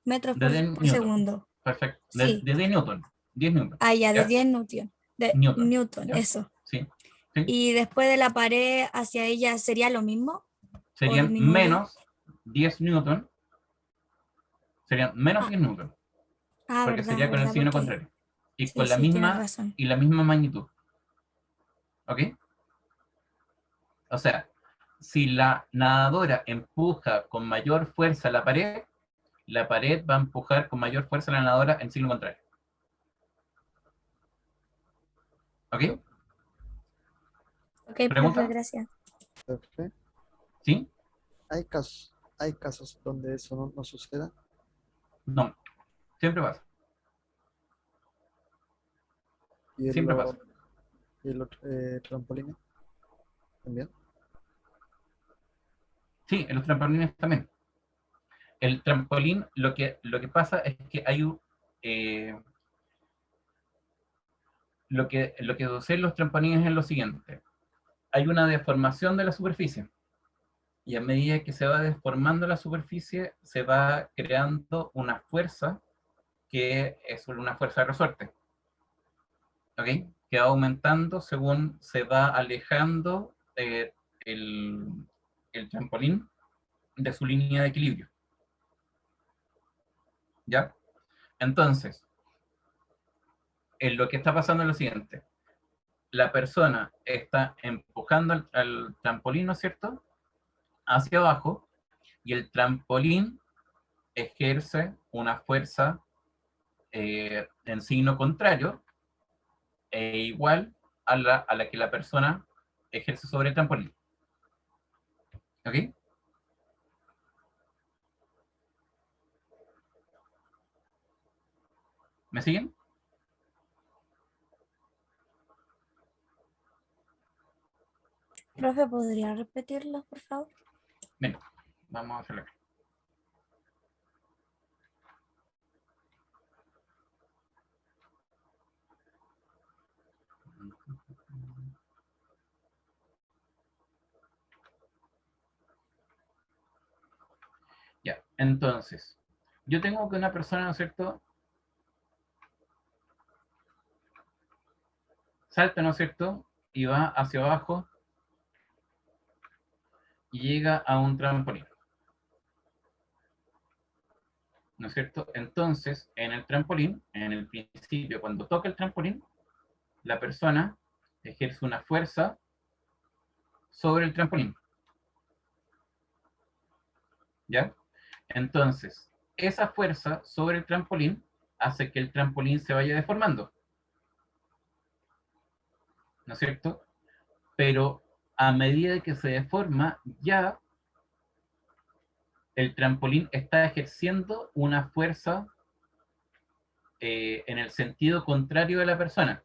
metros De 10 por Newton. segundo. Perfecto. De Sí, 10 Newton. 10 Newton. ya, de ¿Ya? 10 Newton. De Newton. Newton, ¿Ya? eso. Sí. ¿Sí? Y después de la pared hacia ella, ¿sería lo mismo? ¿O Serían disminuye? menos 10 Newton. Serían menos Ah, 10 Newton. Porque sería verdad, con el verdad, signo porque contrario. Y sí, con la sí, tienes misma, razón. y la misma magnitud. ¿Ok? O sea, si la nadadora empuja con mayor fuerza la pared va a empujar con mayor fuerza a la nadadora en signo contrario. ¿Ok? Ok, profe, ¿Pregunta? gracias. Profe, ¿Sí? hay casos donde eso no suceda. No. Siempre pasa. Y en Siempre pasa. los trampolines también. Sí, en los trampolines también. El trampolín, lo que pasa es que hay un... lo que sucede en los trampolines es lo siguiente. Hay una deformación de la superficie. Y a medida que se va deformando la superficie, se va creando una fuerza que es una fuerza de resorte. ¿Ok? Que va aumentando según se va alejando el, el trampolín de su línea de equilibrio. ¿Ya? Entonces, lo que está pasando es lo siguiente. La persona está empujando al trampolín, ¿no es cierto?, hacia abajo, y el trampolín ejerce una fuerza en signo contrario, igual a la que la persona ejerce sobre el trampolín. ¿Ok? ¿Me siguen? Profe, ¿podría repetirlo, por favor? Bien, vamos a hacerlo acá. Ya, entonces, yo tengo que una persona, ¿no es cierto?, salta, ¿no es cierto?, y va hacia abajo y llega a un trampolín, ¿no es cierto? Entonces, en el trampolín, en el principio, cuando toca el trampolín, la persona ejerce una fuerza sobre el trampolín, ¿ya? Entonces, esa fuerza sobre el trampolín hace que el trampolín se vaya deformando, ¿no es cierto? Pero a medida que se deforma, ya el trampolín está ejerciendo una fuerza en el sentido contrario de la persona.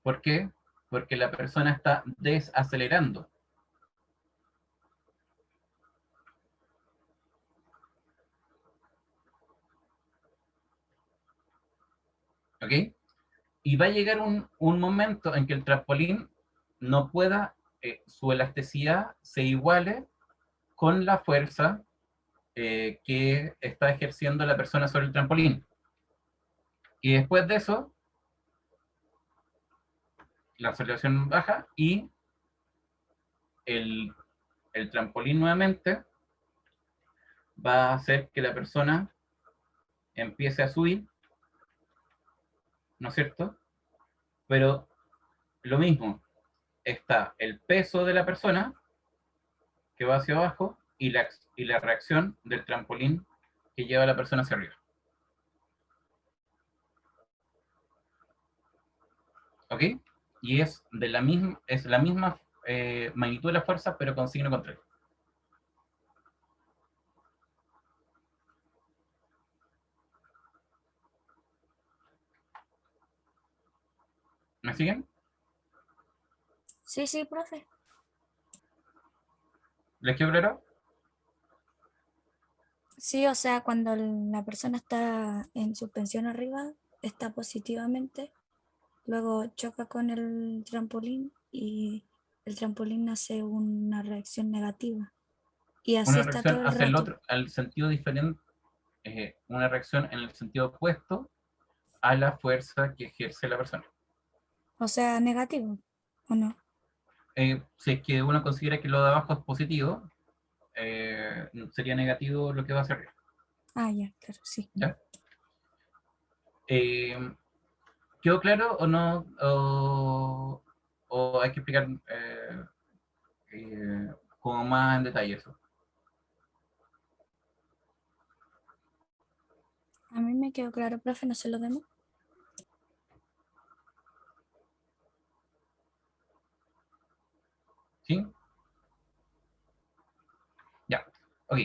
¿Por qué? Porque la persona está desacelerando. ¿Ok? Y va a llegar un momento en que el trampolín no pueda, su elasticidad se iguale con la fuerza que está ejerciendo la persona sobre el trampolín. Y después de eso, la aceleración baja y el trampolín nuevamente va a hacer que la persona empiece a subir, ¿no es cierto? Pero lo mismo, está el peso de la persona que va hacia abajo y la reacción del trampolín que lleva a la persona hacia arriba. ¿Ok? Y es la misma magnitud de la fuerza, pero con signo contrario. ¿Me siguen? Sí, sí, profe. ¿Les quedó claro? Sí, o sea, cuando la persona está en suspensión arriba, está positivamente, luego choca con el trampolín y el trampolín hace una reacción negativa. Y así Una está reacción todo el hacia el rato. otro, al sentido diferente, una reacción en el sentido opuesto a la fuerza que ejerce la persona. O sea, negativo, ¿o no? Si es que uno considera que lo de abajo es positivo, sería negativo lo que va a hacer. Ah, ya, claro, sí. ¿Ya? ¿Quedó claro o no? ¿O hay que explicar como más en detalle eso? A mí me quedó claro, profe, no sé lo demás. ¿Sí? Ya, ok.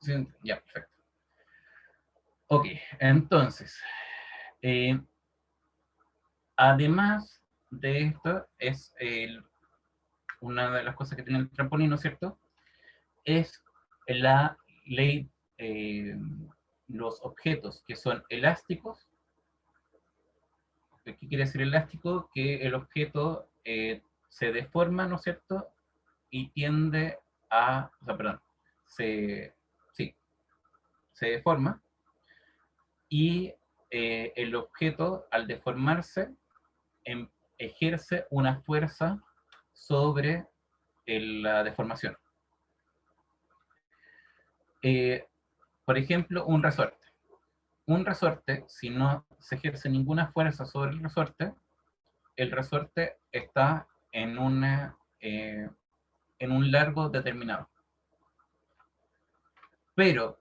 Sí, ya, perfecto. Ok, entonces, además de esto, es una de las cosas que tiene el trampolín, ¿no es cierto? Es la ley, los objetos que son elásticos. ¿Qué quiere decir elástico? Que el objeto se deforma, ¿no es cierto? Y tiende o sea, perdón, sí, se deforma y el objeto al deformarse ejerce una fuerza sobre la deformación. Eh, por ejemplo, un resorte. Un resorte, si no se ejerce ninguna fuerza sobre el resorte está en un largo determinado. Pero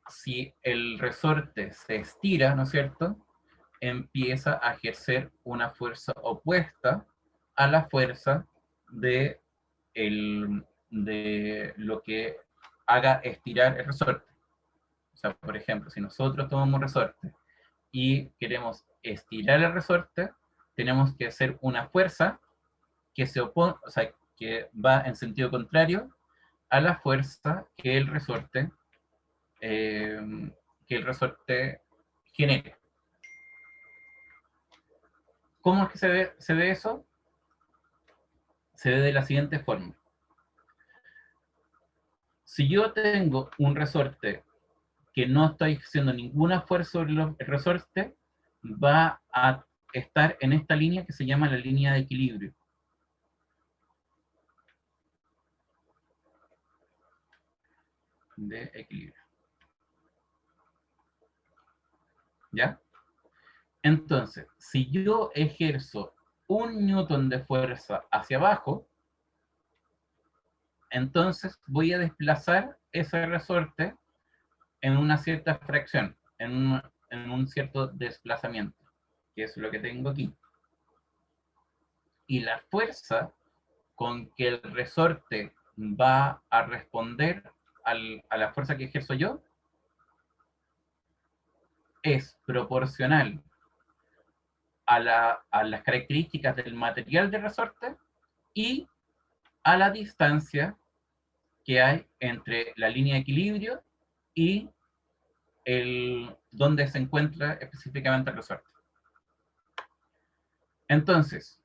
si el resorte se estira, ¿no es cierto?, empieza a ejercer una fuerza opuesta a la fuerza de, de lo que haga estirar el resorte. O sea, por ejemplo, si nosotros tomamos un resorte y queremos estirar el resorte, tenemos que hacer una fuerza que se opone, o sea, que va en sentido contrario a la fuerza eh, que el resorte genere. ¿Cómo es que se ve eso? Se ve de la siguiente forma. Si yo tengo un resorte que no estoy haciendo ninguna fuerza sobre el resorte, va a estar en esta línea que se llama la línea de equilibrio. De equilibrio. ¿Ya? Entonces, si yo ejerzo 1 N de fuerza hacia abajo, entonces voy a desplazar ese resorte en una cierta fracción, en un cierto desplazamiento, que es lo que tengo aquí. Y la fuerza con que el resorte va a responder a la fuerza que ejerzo yo es proporcional a las características del material de resorte y a la distancia que hay entre la línea de equilibrio y donde se encuentra específicamente el resorte. Entonces,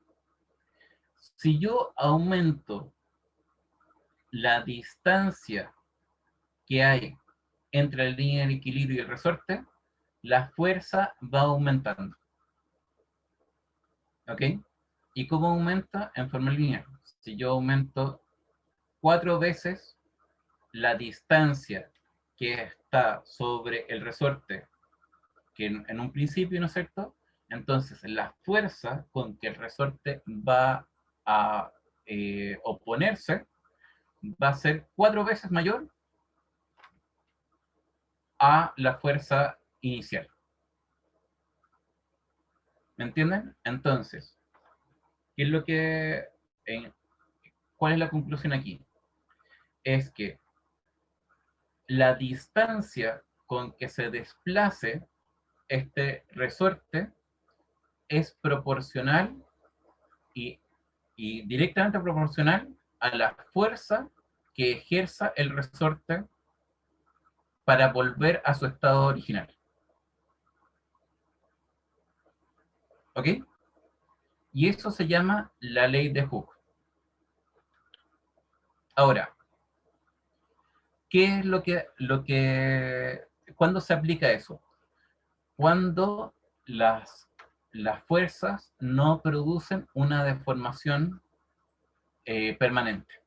si yo aumento la distancia que hay entre la línea de equilibrio y el resorte, la fuerza va aumentando. ¿Ok? ¿Y cómo aumenta? En forma lineal. Si yo aumento 4 veces la distancia que está sobre el resorte, que en un principio, ¿no es cierto? Entonces, la fuerza con que el resorte va a oponerse va a ser 4 veces mayor a la fuerza inicial. ¿Me entienden? Entonces, ¿qué es lo que, ¿cuál es la conclusión aquí? Es que la distancia con que se desplace este resorte es proporcional y directamente proporcional a la fuerza que ejerza el resorte para volver a su estado original. ¿Ok? Y eso se llama la ley de Hooke. Ahora, ¿qué es ¿cuándo se aplica eso? Cuando las fuerzas no producen una deformación permanente.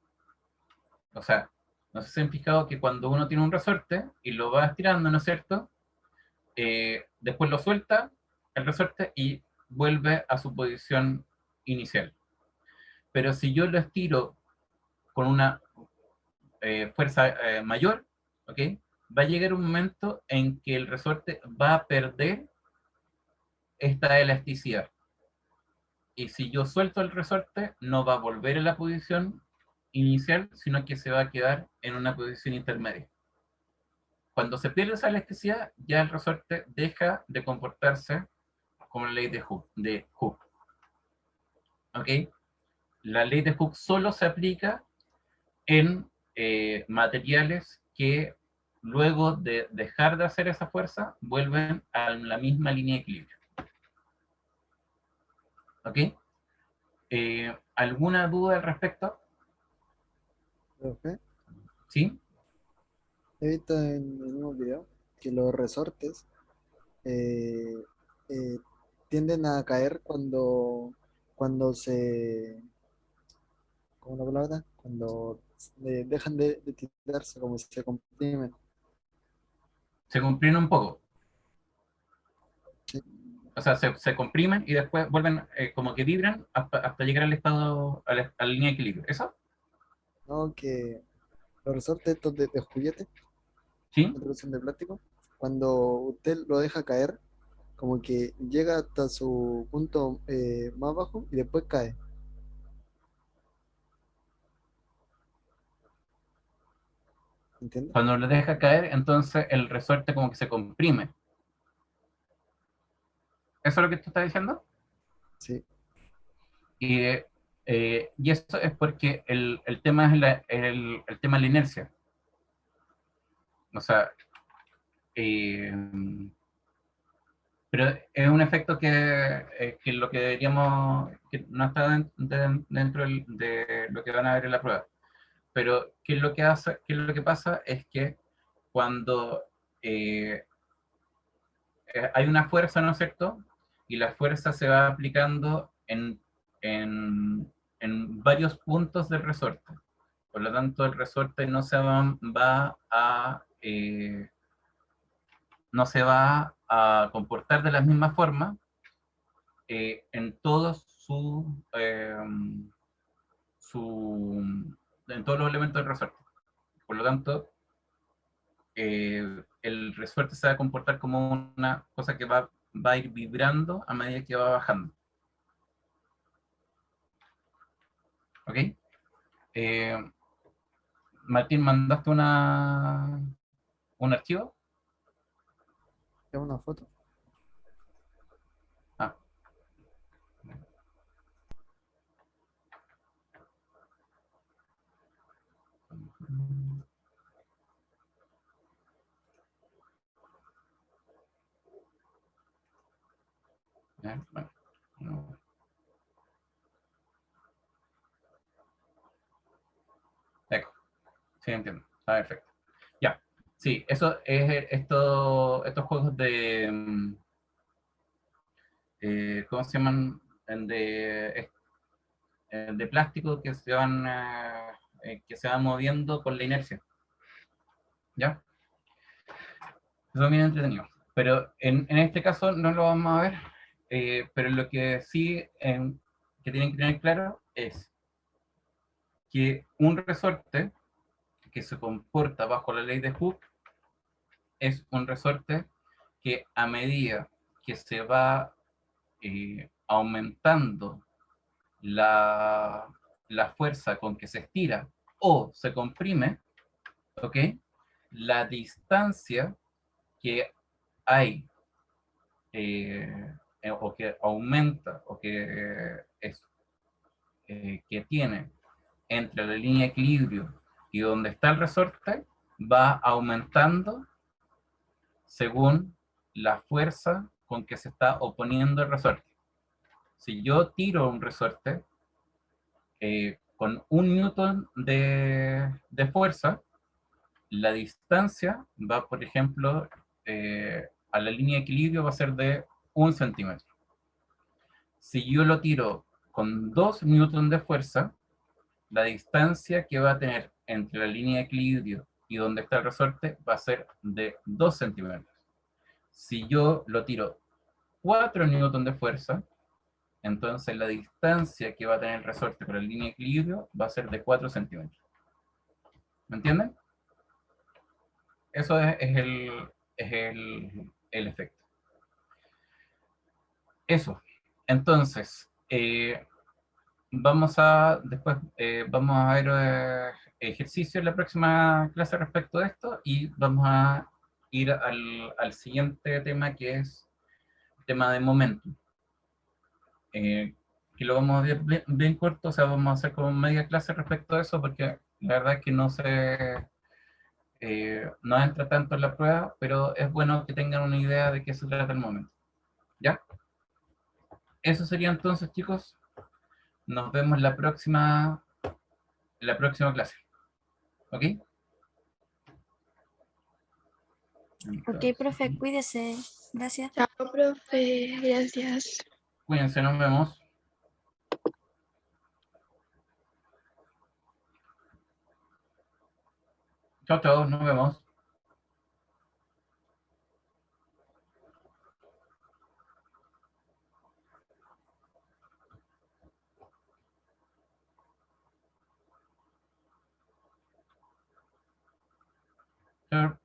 O sea, no sé si han fijado que cuando uno tiene un resorte y lo va estirando, ¿no es cierto? Después lo suelta el resorte y vuelve a su posición inicial. Pero si yo lo estiro con una fuerza mayor, ¿ok? Va a llegar un momento en que el resorte va a perder esta elasticidad. Y si yo suelto el resorte, no va a volver a la posición inicial, sino que se va a quedar en una posición intermedia. Cuando se pierde esa elasticidad, ya el resorte deja de comportarse como la ley de Hooke. ¿Ok? La ley de Hooke solo se aplica en materiales que luego de dejar de hacer esa fuerza, vuelven a la misma línea de equilibrio. ¿Ok? ¿Alguna duda al respecto? Profe, ¿Sí? he visto en un video que los resortes eh, eh, tienden a caer cuando ¿cómo la palabra? Cuando dejan de tirarse, como si se comprimen. Se comprimen un poco. Sí. O sea, se comprimen y después vuelven como que vibran hasta llegar al estado, a la línea de equilibrio. ¿Eso? ¿No? Que los resortes estos de juguete, ¿Sí? de producción de plástico, cuando usted lo deja caer, como que llega hasta su punto más bajo y después cae. ¿Entiendes? Cuando lo deja caer, entonces el resorte como que se comprime. ¿Eso es lo que tú estás diciendo? Sí. Y eso es porque el tema es el tema de la inercia. O sea, eh, pero es un efecto que lo que deberíamos, que no está dentro de lo que van a ver en la prueba. Pero ¿qué es lo que hace? ¿Qué es lo que pasa? Es que cuando eh, hay una fuerza, ¿no es cierto? Y la fuerza se va aplicando en varios puntos del resorte. Por lo tanto, el resorte no se va a comportar de la misma forma en todos en todos los elementos del resorte. Por lo tanto, el resorte se va a comportar como una cosa que va a ir vibrando a medida que va bajando. ¿Ok? Martín, ¿mandaste un archivo? Es una foto. Ah. Ya, bueno, no. Eco. Sí, entiendo. Está perfecto. Ya. Sí, eso es estos juegos de ¿cómo se llaman? De plástico que se van moviendo con la inercia. ¿Ya? Eso es bien entretenido. Pero en este caso no lo vamos a ver. Pero lo que sí que tienen que tener claro es que un resorte que se comporta bajo la ley de Hooke es un resorte que a medida que se va aumentando la fuerza con que se estira o se comprime, ¿ok? La distancia que hay o que aumenta o que tiene entre la línea de equilibrio y donde está el resorte va aumentando según la fuerza con que se está oponiendo el resorte. Si yo tiro un resorte con 1 newton de fuerza, la distancia va, por ejemplo, a la línea de equilibrio va a ser de 1 centímetro. Si yo lo tiro con 2 newton de fuerza, la distancia que va a tener entre la línea de equilibrio y donde está el resorte va a ser de 2 centímetros. Si yo lo tiro 4 newton de fuerza, entonces la distancia que va a tener el resorte con la línea de equilibrio va a ser de 4 centímetros. ¿Me entienden? Eso es el efecto. Eso. Entonces, después vamos a ver ejercicio en la próxima clase respecto de esto y vamos a ir al siguiente tema, que es el tema de momentum. Que lo vamos a ver bien corto, o sea, vamos a hacer como media clase respecto a eso, porque la verdad es que no entra tanto en la prueba, pero es bueno que tengan una idea de qué se trata el momento. ¿Ya? Eso sería entonces, chicos. Nos vemos la próxima clase. ¿Ok? Ok, profe, cuídese. Gracias. Chao, profe. Gracias. Cuídense, nos vemos. Chao, chao, nos vemos. Chao.